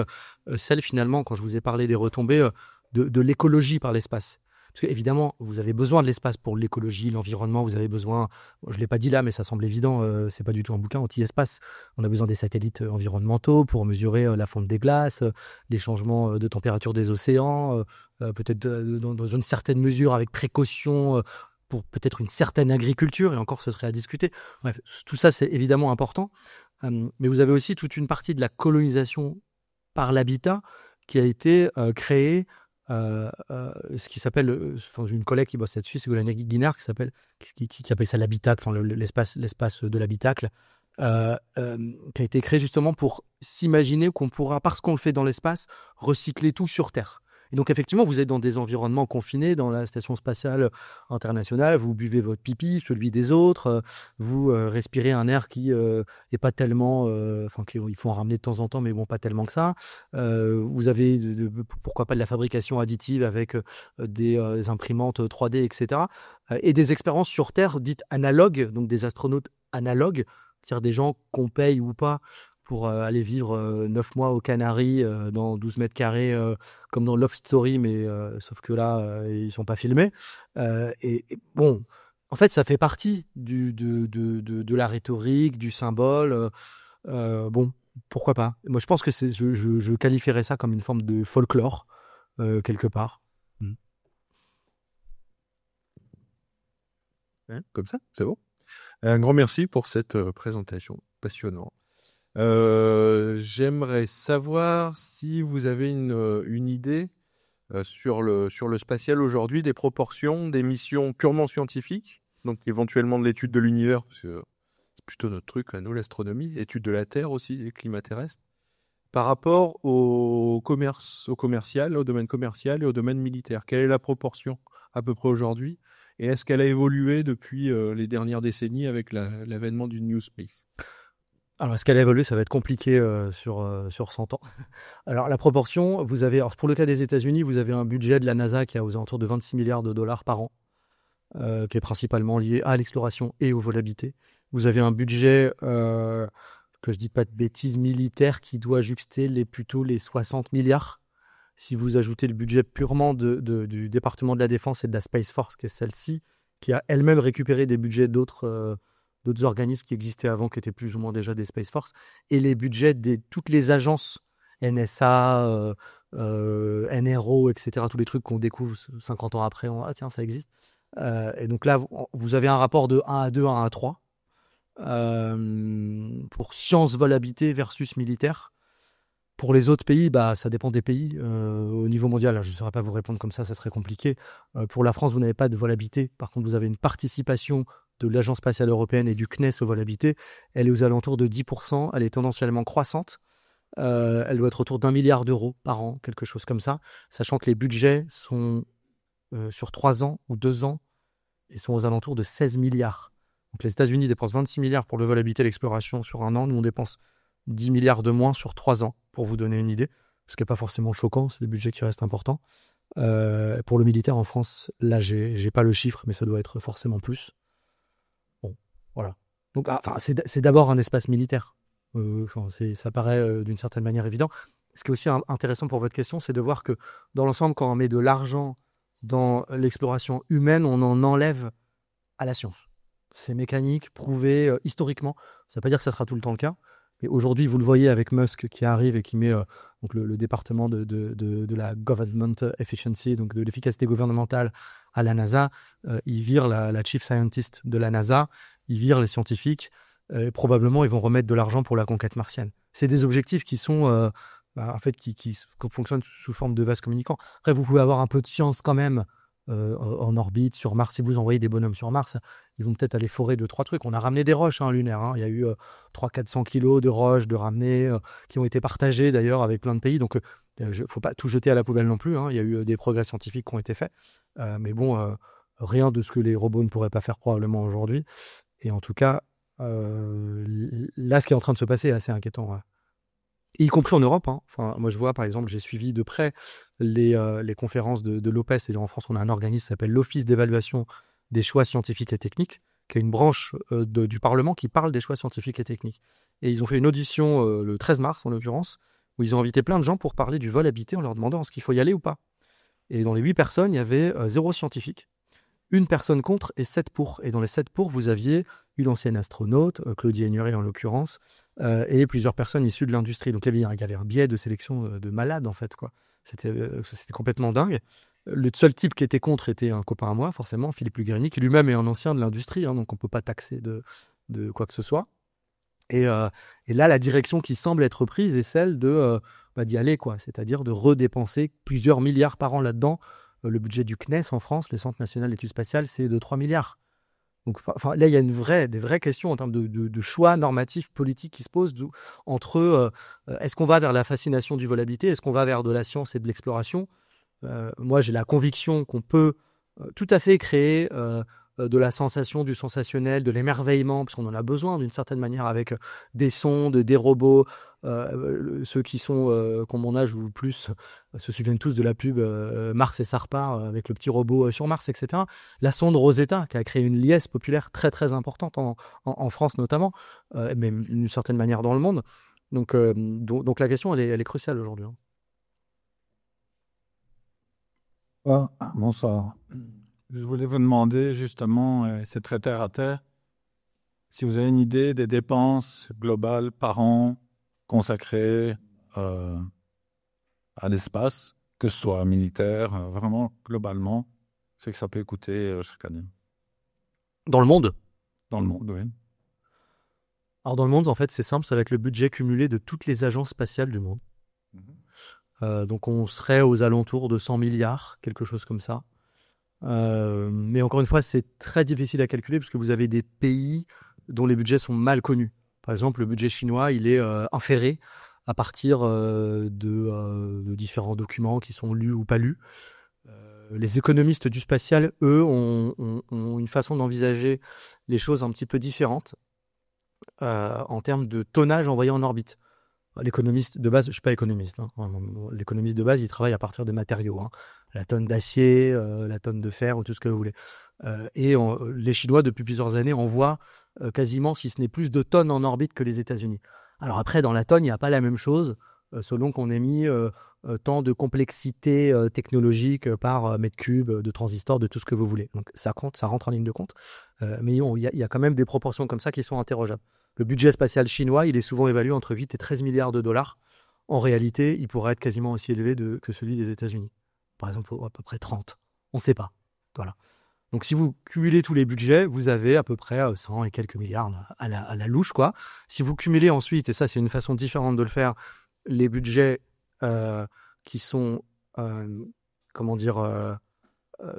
celle, finalement, quand je vous ai parlé des retombées, de l'écologie par l'espace. Parce qu'évidemment, vous avez besoin de l'espace pour l'écologie, l'environnement, vous avez besoin, je ne l'ai pas dit là, mais ça semble évident, c'est pas du tout un bouquin anti-espace. On a besoin des satellites environnementaux pour mesurer la fonte des glaces, les changements de température des océans, peut-être dans une certaine mesure avec précaution, pour peut-être une certaine agriculture, et encore ce serait à discuter. Bref, tout ça c'est évidemment important, mais vous avez aussi toute une partie de la colonisation par l'habitat qui a été créée. Ce qui s'appelle, une collègue qui bosse là-dessus, c'est Golana Guinard, qui appelle ça l'habitacle, l'espace de l'habitacle, qui a été créé justement pour s'imaginer qu'on pourra, parce qu'on le fait dans l'espace, recycler tout sur Terre. Et donc effectivement, vous êtes dans des environnements confinés, dans la station spatiale internationale, vous buvez votre pipi, celui des autres, vous respirez un air qui est pas tellement, il faut en ramener de temps en temps, mais bon, pas tellement que ça. Vous avez, pourquoi pas, de la fabrication additive avec des imprimantes 3D, etc. Et des expériences sur Terre dites analogues, donc des astronautes analogues, c'est-à-dire des gens qu'on paye ou pas pour aller vivre 9 mois aux Canaries dans 12 mètres carrés, comme dans Love Story, mais sauf que là, ils sont pas filmés. Et bon, en fait, ça fait partie de la rhétorique, du symbole. Bon, pourquoi pas? Moi, je pense que je qualifierais ça comme une forme de folklore, quelque part. Comme ça, c'est bon. Un grand merci pour cette présentation passionnante. J'aimerais savoir si vous avez une idée sur le spatial aujourd'hui, des proportions, des missions purement scientifiques, donc éventuellement de l'étude de l'univers, parce que c'est plutôt notre truc, à nous, l'astronomie, étude de la Terre aussi, des climats terrestres, par rapport au commercial, au domaine commercial et au domaine militaire. Quelle est la proportion à peu près aujourd'hui? Et est-ce qu'elle a évolué depuis les dernières décennies avec l'avènement du New Space? Alors, est-ce qu'elle a évolué? Ça va être compliqué sur 100 ans. Alors, la proportion, vous avez, alors, pour le cas des États-Unis, vous avez un budget de la NASA qui est aux alentours de 26 milliards de dollars par an, qui est principalement lié à l'exploration et aux vols habités. Vous avez un budget, que je dis pas de bêtises, militaire qui doit juxter plutôt les 60 milliards. Si vous ajoutez le budget purement du département de la Défense et de la Space Force, qui est celle-ci, qui a elle-même récupéré des budgets d'autres organismes qui existaient avant, qui étaient plus ou moins déjà des Space Force, et les budgets de toutes les agences, NSA, NRO, etc., tous les trucs qu'on découvre 50 ans après, ah tiens, ça existe. Et donc là, vous avez un rapport de 1 à 2, 1 à 3, pour sciences, vol habité versus militaire. Pour les autres pays, ça dépend des pays. Au niveau mondial, je ne saurais pas vous répondre comme ça serait compliqué. Pour la France, vous n'avez pas de vol habité. Par contre, vous avez une participation de l'Agence spatiale européenne et du CNES au vol habité. Elle est aux alentours de 10%. Elle est tendanciellement croissante. Elle doit être autour d'1 milliard d'euros par an, quelque chose comme ça. Sachant que les budgets sont sur 3 ans ou 2 ans, ils sont aux alentours de 16 milliards. Donc les États-Unis dépensent 26 milliards pour le vol habité et l'exploration sur un an. Nous, on dépense 10 milliards de moins sur 3 ans, pour vous donner une idée. Ce qui n'est pas forcément choquant, c'est des budgets qui restent importants. Pour le militaire en France, là, j'ai pas le chiffre, mais ça doit être forcément plus. Bon, voilà. Donc, c'est d'abord un espace militaire. Ça paraît d'une certaine manière évident. Ce qui est aussi intéressant pour votre question, c'est de voir que dans l'ensemble, quand on met de l'argent dans l'exploration humaine, on en enlève à la science. C'est mécanique, prouvé historiquement. Ça ne veut pas dire que ça sera tout le temps le cas. Et aujourd'hui, vous le voyez avec Musk qui arrive et qui met donc le département de la government efficiency, donc de l'efficacité gouvernementale à la NASA. Il vire la chief scientist de la NASA, il vire les scientifiques. Et probablement, ils vont remettre de l'argent pour la conquête martienne. C'est des objectifs qui sont, en fait, qui fonctionnent sous forme de vases communicants. Après, vous pouvez avoir un peu de science quand même en orbite sur Mars. Si vous envoyez des bonhommes sur Mars, ils vont peut-être aller forer 2-3 trucs. On a ramené des roches lunaires. Il y a eu 300-400 kilos de roches de ramener qui ont été partagées d'ailleurs avec plein de pays. Donc, il ne faut pas tout jeter à la poubelle non plus. Il y a eu des progrès scientifiques qui ont été faits. Mais bon, rien de ce que les robots ne pourraient pas faire probablement aujourd'hui. Et en tout cas, là, ce qui est en train de se passer est assez inquiétant. Ouais. Y compris en Europe. Enfin, moi, je vois, par exemple, j'ai suivi de près les conférences de l'OPES. C'est-à-dire en France, on a un organisme qui s'appelle l'Office d'évaluation des choix scientifiques et techniques, qui est une branche du Parlement qui parle des choix scientifiques et techniques. Et ils ont fait une audition le 13 mars, en l'occurrence, où ils ont invité plein de gens pour parler du vol habité en leur demandant est-ce qu'il faut y aller ou pas. Et dans les 8 personnes, il y avait 0 scientifique, 1 personne contre et 7 pour. Et dans les 7 pour, vous aviez une ancienne astronaute, Claudie Aigneret en l'occurrence, et plusieurs personnes issues de l'industrie. Donc il y avait un biais de sélection de malade en fait, quoi. C'était complètement dingue. Le seul type qui était contre était un copain à moi, forcément, Philippe Lugrini, qui lui-même est un ancien de l'industrie, donc on ne peut pas taxer de quoi que ce soit. Et là, la direction qui semble être prise est celle d'y aller, quoi. C'est-à-dire de redépenser plusieurs milliards par an là-dedans. Le budget du CNES en France, le Centre national d'études spatiales, c'est de 3 milliards. Donc, là, il y a des vraies questions en termes de choix normatifs, politiques qui se posent entre est-ce qu'on va vers la fascination du vol habité, est-ce qu'on va vers de la science et de l'exploration. Moi, j'ai la conviction qu'on peut tout à fait créer de la sensation, du sensationnel, de l'émerveillement, parce qu'on en a besoin d'une certaine manière avec des sondes, des robots. Ceux qui sont qui ont mon âge ou plus se souviennent tous de la pub Mars et ça repart avec le petit robot sur Mars, etc. La sonde Rosetta qui a créé une liesse populaire très très importante en France notamment, mais d'une certaine manière dans le monde. Donc la question elle est cruciale aujourd'hui. Bonsoir. Je voulais vous demander justement, c'est très terre à terre, si vous avez une idée des dépenses globales par an consacrées à l'espace, que ce soit militaire, vraiment globalement, c'est que ça peut coûter chaque année. Dans le monde ? Dans le monde, oui. Alors dans le monde, en fait, c'est simple, ça va être le budget cumulé de toutes les agences spatiales du monde. Donc on serait aux alentours de 100 milliards, quelque chose comme ça. Mais encore une fois, c'est très difficile à calculer parce que vous avez des pays dont les budgets sont mal connus. Par exemple, le budget chinois, il est inféré à partir de différents documents qui sont lus ou pas lus. Les économistes du spatial, eux, ont une façon d'envisager les choses un petit peu différente. en termes de tonnage envoyé en orbite. L'économiste de base, je ne suis pas économiste, hein. L'économiste de base, il travaille à partir des matériaux, hein. La tonne d'acier, la tonne de fer ou tout ce que vous voulez. Les Chinois, depuis plusieurs années, envoient quasiment, si ce n'est plus de tonnes en orbite que les États-Unis. Alors après, dans la tonne, il n'y a pas la même chose, selon qu'on ait mis tant de complexité technologique par mètre cube, de transistors, de tout ce que vous voulez. Donc ça compte, ça rentre en ligne de compte. Mais il y a quand même des proportions comme ça qui sont interrogeables. Le budget spatial chinois, il est souvent évalué entre 8 et 13 milliards de dollars. En réalité, il pourrait être quasiment aussi élevé que celui des États-Unis. Par exemple, à peu près 30. On ne sait pas. Voilà. Donc, si vous cumulez tous les budgets, vous avez à peu près 100 et quelques milliards à la louche, quoi. Si vous cumulez ensuite, et ça, c'est une façon différente de le faire, les budgets qui sont,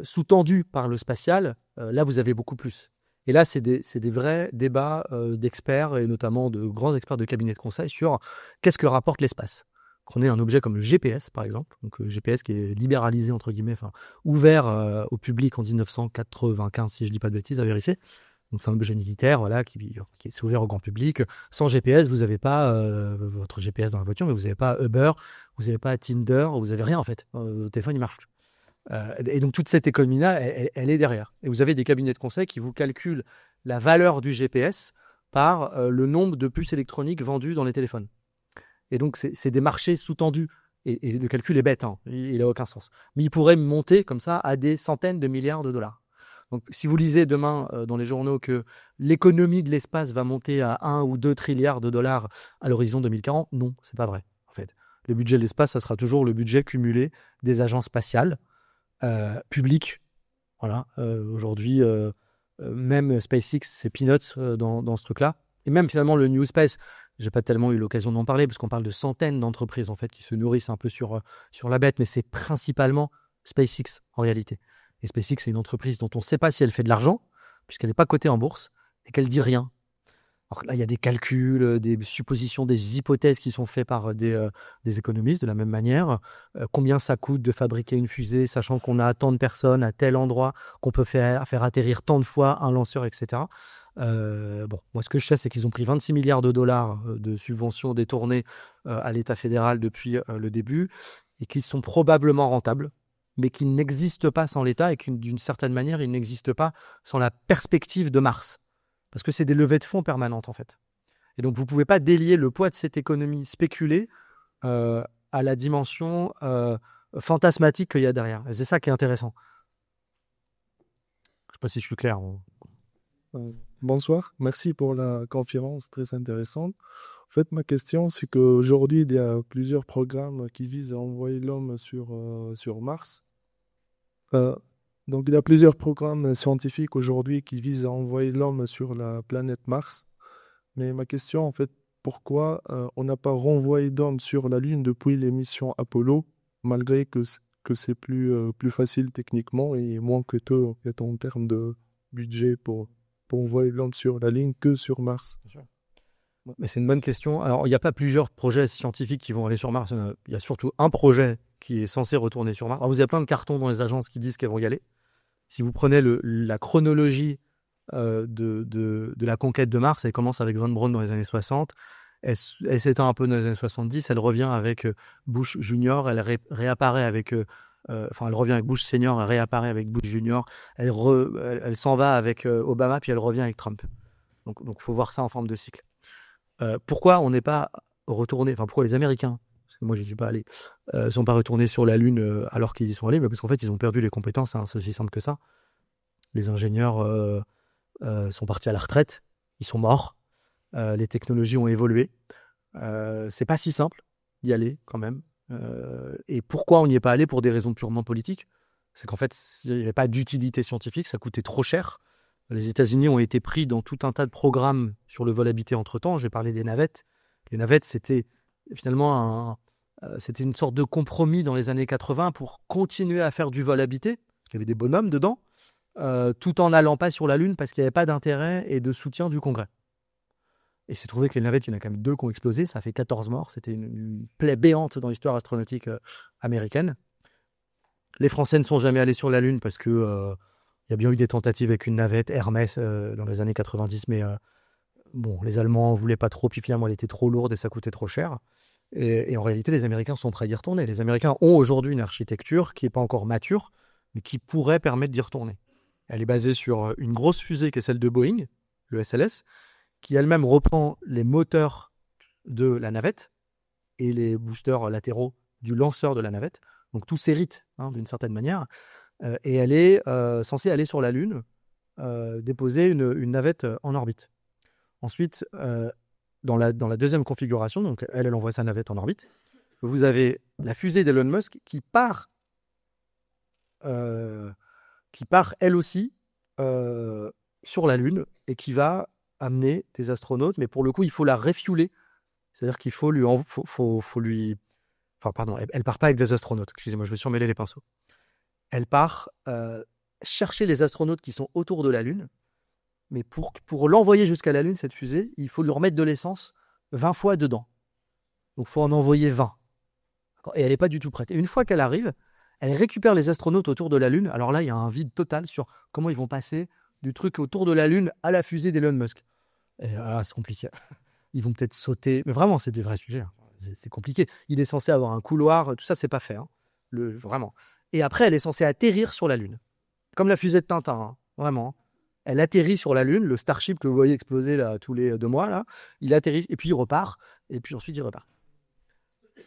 sous-tendus par le spatial, là, vous avez beaucoup plus. Et là, c'est des vrais débats d'experts, et notamment de grands experts de cabinets de conseil sur qu'est-ce que rapporte l'espace. Prenez un objet comme le GPS, par exemple, donc le GPS qui est libéralisé, entre guillemets, ouvert au public en 1995, si je ne dis pas de bêtises, à vérifier. Donc c'est un objet militaire, voilà, qui est ouvert au grand public. Sans GPS, vous n'avez pas votre GPS dans la voiture, mais vous n'avez pas Uber, vous n'avez pas Tinder, vous n'avez rien en fait. Votre téléphone, il marche plus. Et donc toute cette économie-là, elle est derrière. Et vous avez des cabinets de conseil qui vous calculent la valeur du GPS par le nombre de puces électroniques vendues dans les téléphones. Et donc c'est des marchés sous-tendus. Et le calcul est bête, hein, il n'a aucun sens. Mais il pourrait monter comme ça à des centaines de milliards de dollars. Donc si vous lisez demain dans les journaux que l'économie de l'espace va monter à 1 ou 2 trilliards de dollars à l'horizon 2040, non, c'est pas vrai en fait. Le budget de l'espace, ça sera toujours le budget cumulé des agences spatiales publiques. Voilà. Aujourd'hui, même SpaceX, c'est peanuts dans ce truc-là. Et même finalement le New Space, j'ai pas tellement eu l'occasion d'en parler parce qu'on parle de centaines d'entreprises en fait qui se nourrissent un peu sur la bête, mais c'est principalement SpaceX en réalité. Et SpaceX, c'est une entreprise dont on ne sait pas si elle fait de l'argent, puisqu'elle n'est pas cotée en bourse, et qu'elle ne dit rien. Alors là, il y a des calculs, des suppositions, des hypothèses qui sont faites par des économistes de la même manière. Combien ça coûte de fabriquer une fusée, sachant qu'on a tant de personnes à tel endroit, qu'on peut faire atterrir tant de fois un lanceur, etc. Moi, ce que je sais, c'est qu'ils ont pris 26 milliards de dollars de subventions détournées à l'État fédéral depuis le début, et qu'ils sont probablement rentables, mais qui n'existe pas sans l'État et qui, d'une certaine manière, il n'existe pas sans la perspective de Mars. Parce que c'est des levées de fonds permanentes, en fait. Et donc, vous ne pouvez pas délier le poids de cette économie spéculée à la dimension fantasmatique qu'il y a derrière. Et c'est ça qui est intéressant. Je ne sais pas si je suis clair. Bonsoir, merci pour la conférence très intéressante. En fait, ma question, c'est qu'aujourd'hui, il y a plusieurs programmes qui visent à envoyer l'homme sur Mars. Donc, il y a plusieurs programmes scientifiques aujourd'hui qui visent à envoyer l'homme sur la planète Mars. Mais ma question, en fait, pourquoi on n'a pas renvoyé d'homme sur la Lune depuis les missions Apollo, malgré que c'est plus facile techniquement et moins coûteux en fait, en termes de budget pour envoyer l'homme sur la Lune que sur Mars? Mais c'est une bonne question. Alors, il n'y a pas plusieurs projets scientifiques qui vont aller sur Mars. Il y a surtout un projet qui est censé retourner sur Mars. Alors, vous avez plein de cartons dans les agences qui disent qu'elles vont y aller. Si vous prenez la chronologie de la conquête de Mars, elle commence avec Von Braun dans les années 60. Elle s'éteint un peu dans les années 70. Elle revient avec Bush Junior. Elle réapparaît avec... elle revient avec Bush Senior. Elle réapparaît avec Bush Junior. Elle s'en va avec Obama, puis elle revient avec Trump. Donc, il faut voir ça en forme de cycle. Pourquoi on n'est pas retourné, pourquoi les Américains, parce que moi je ne suis pas allé, sont pas retournés sur la Lune alors qu'ils y sont allés? Parce qu'en fait ils ont perdu les compétences, hein, c'est aussi simple que ça. Les ingénieurs sont partis à la retraite, ils sont morts, les technologies ont évolué, c'est pas si simple d'y aller quand même. Et pourquoi on n'y est pas allé? Pour des raisons purement politiques. C'est qu'en fait il n'y avait pas d'utilité scientifique, ça coûtait trop cher. Les États-Unis ont été pris dans tout un tas de programmes sur le vol habité entre-temps. J'ai parlé des navettes. Les navettes, c'était finalement c'était une sorte de compromis dans les années 80 pour continuer à faire du vol habité. Il y avait des bonhommes dedans, tout en n'allant pas sur la Lune parce qu'il n'y avait pas d'intérêt et de soutien du Congrès. Et c'est trouvé que les navettes, il y en a quand même 2 qui ont explosé. Ça fait 14 morts. C'était une plaie béante dans l'histoire astronautique américaine. Les Français ne sont jamais allés sur la Lune parce que... il y a bien eu des tentatives avec une navette Hermès dans les années 90, mais bon, les Allemands ne voulaient pas trop, puis finalement elle était trop lourde et ça coûtait trop cher. Et en réalité, les Américains sont prêts à y retourner. Les Américains ont aujourd'hui une architecture qui n'est pas encore mature, mais qui pourrait permettre d'y retourner. Elle est basée sur une grosse fusée qui est celle de Boeing, le SLS, qui elle-même reprend les moteurs de la navette et les boosters latéraux du lanceur de la navette. Donc tout s'hérite d'une certaine manière. Et elle est censée aller sur la Lune, déposer une navette en orbite. Ensuite, dans la deuxième configuration, donc elle envoie sa navette en orbite, vous avez la fusée d'Elon Musk qui part elle aussi sur la Lune et qui va amener des astronautes, mais pour le coup, il faut la refueler. C'est-à-dire qu'il faut lui... Enfin, pardon, elle part pas avec des astronautes. Excusez-moi, je vais surmêler les pinceaux. Elle part chercher les astronautes qui sont autour de la Lune, mais pour l'envoyer jusqu'à la Lune, cette fusée, il faut lui remettre de l'essence 20 fois dedans. Donc, il faut en envoyer 20. Et elle n'est pas du tout prête. Et une fois qu'elle arrive, elle récupère les astronautes autour de la Lune. Alors là, il y a un vide total sur comment ils vont passer du truc autour de la Lune à la fusée d'Elon Musk. Et là, c'est compliqué. Ils vont peut-être sauter. Mais vraiment, c'est des vrais sujets. C'est compliqué. Il est censé avoir un couloir. Tout ça, c'est pas fait. Vraiment. Et après, elle est censée atterrir sur la Lune. Comme la fusée de Tintin. Vraiment. Elle atterrit sur la Lune. Le Starship que vous voyez exploser là, tous les 2 mois, là, il atterrit et puis il repart. Et puis ensuite, il repart.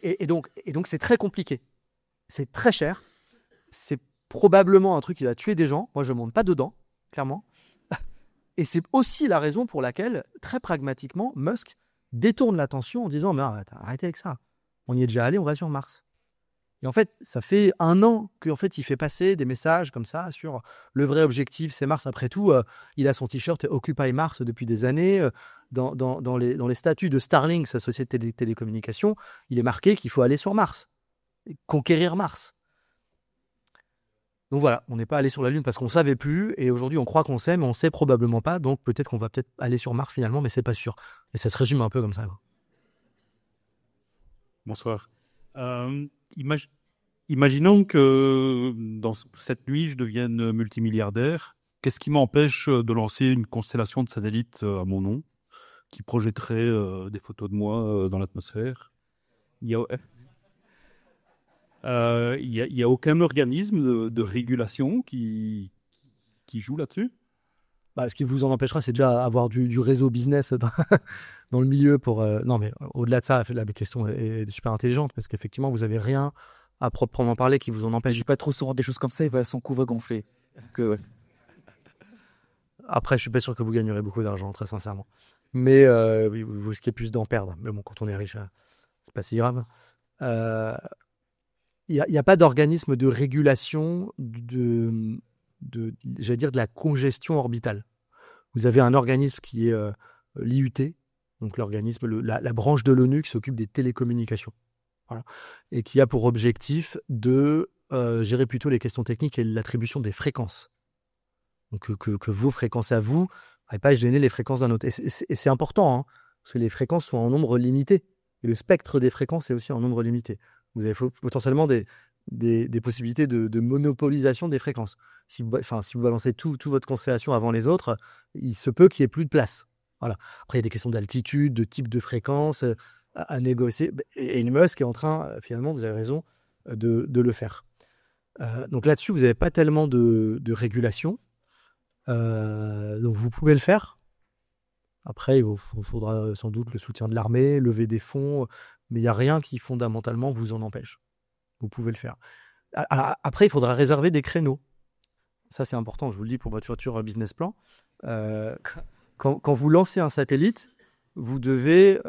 Et donc, c'est très compliqué. C'est très cher. C'est probablement un truc qui va tuer des gens. Moi, je ne monte pas dedans, clairement. Et c'est aussi la raison pour laquelle, très pragmatiquement, Musk détourne l'attention en disant « Mais arrêtez avec ça. On y est déjà allé, on va sur Mars. » Et en fait, ça fait 1 an qu'en fait, il fait passer des messages comme ça sur le vrai objectif, c'est Mars. Après tout, il a son t-shirt Occupy Mars depuis des années. Dans les statuts de Starlink, sa société de télécommunications, il est marqué qu'il faut aller sur Mars, conquérir Mars. Donc voilà, on n'est pas allé sur la Lune parce qu'on ne savait plus, et aujourd'hui on croit qu'on sait, mais on ne sait probablement pas, donc peut-être qu'on va aller sur Mars finalement, mais c'est pas sûr. Et ça se résume un peu comme ça. Bonsoir. Imaginons que dans cette nuit je devienne multimilliardaire. Qu'est-ce qui m'empêche de lancer une constellation de satellites à mon nom qui projetterait des photos de moi dans l'atmosphère? Il y a aucun organisme de régulation qui joue là-dessus? Ce qui vous en empêchera, c'est déjà avoir du réseau business dans le milieu pour... Non, mais au-delà de ça, la question est super intelligente parce qu'effectivement, vous n'avez rien à proprement parler qui vous en empêche. Je dis pas trop souvent des choses comme ça, il va son cou va gonfler. Ouais. Après, je suis pas sûr que vous gagnerez beaucoup d'argent, très sincèrement. Mais vous risquez plus d'en perdre. Mais bon, quand on est riche, c'est pas si grave. Il n'y a pas d'organisme de régulation j'allais dire de la congestion orbitale. Vous avez un organisme qui est l'IUT, donc l'organisme, la branche de l'ONU qui s'occupe des télécommunications. Voilà. Et qui a pour objectif de gérer plutôt les questions techniques et l'attribution des fréquences. Donc que vos fréquences à vous n'aillent pas gêner les fréquences d'un autre. Et c'est important, parce que les fréquences sont en nombre limité. Et le spectre des fréquences est aussi en nombre limité. Vous avez potentiellement des possibilités de monopolisation des fréquences. Si vous balancez toute votre constellation avant les autres, il se peut qu'il n'y ait plus de place. Voilà. Après, il y a des questions d'altitude, de type de fréquence à négocier. Et Elon Musk est en train, finalement, vous avez raison, de le faire. Donc là-dessus, vous n'avez pas tellement de régulation. Donc vous pouvez le faire. Après, il faudra sans doute le soutien de l'armée, lever des fonds, mais il n'y a rien qui fondamentalement vous en empêche. Vous pouvez le faire. Alors, après, il faudra réserver des créneaux. Ça, c'est important, je vous le dis pour votre futur business plan. Quand vous lancez un satellite, vous devez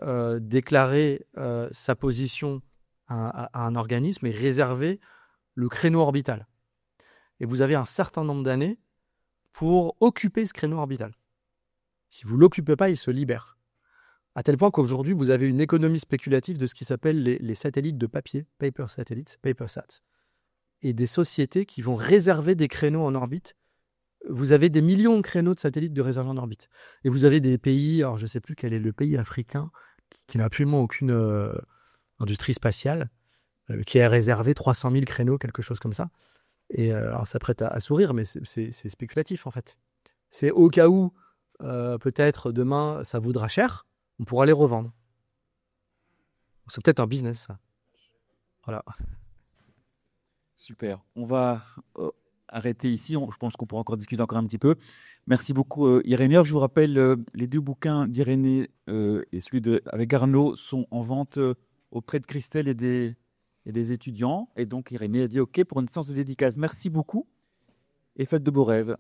déclarer sa position à un organisme et réserver le créneau orbital. Et vous avez un certain nombre d'années pour occuper ce créneau orbital. Si vous ne l'occupez pas, il se libère. À tel point qu'aujourd'hui, vous avez une économie spéculative de ce qui s'appelle les satellites de papier, paper satellites, papersat, et des sociétés qui vont réserver des créneaux en orbite. Vous avez des millions de créneaux de satellites de réservés en orbite. Et vous avez des pays, alors je ne sais plus quel est le pays africain, qui n'a absolument aucune industrie spatiale, qui a réservé 300 000 créneaux, quelque chose comme ça. Et alors ça prête à sourire, mais c'est spéculatif en fait. C'est au cas où peut-être demain ça vaudra cher, on pourra les revendre. C'est peut-être un business, ça. Voilà. Super. On va arrêter ici. Je pense qu'on pourra encore discuter encore un petit peu. Merci beaucoup, Irénée. Je vous rappelle, les 2 bouquins d'Irénée et celui avec Arnaud sont en vente auprès de Christelle et des étudiants. Et donc, Irénée a dit OK pour une séance de dédicace. Merci beaucoup et faites de beaux rêves.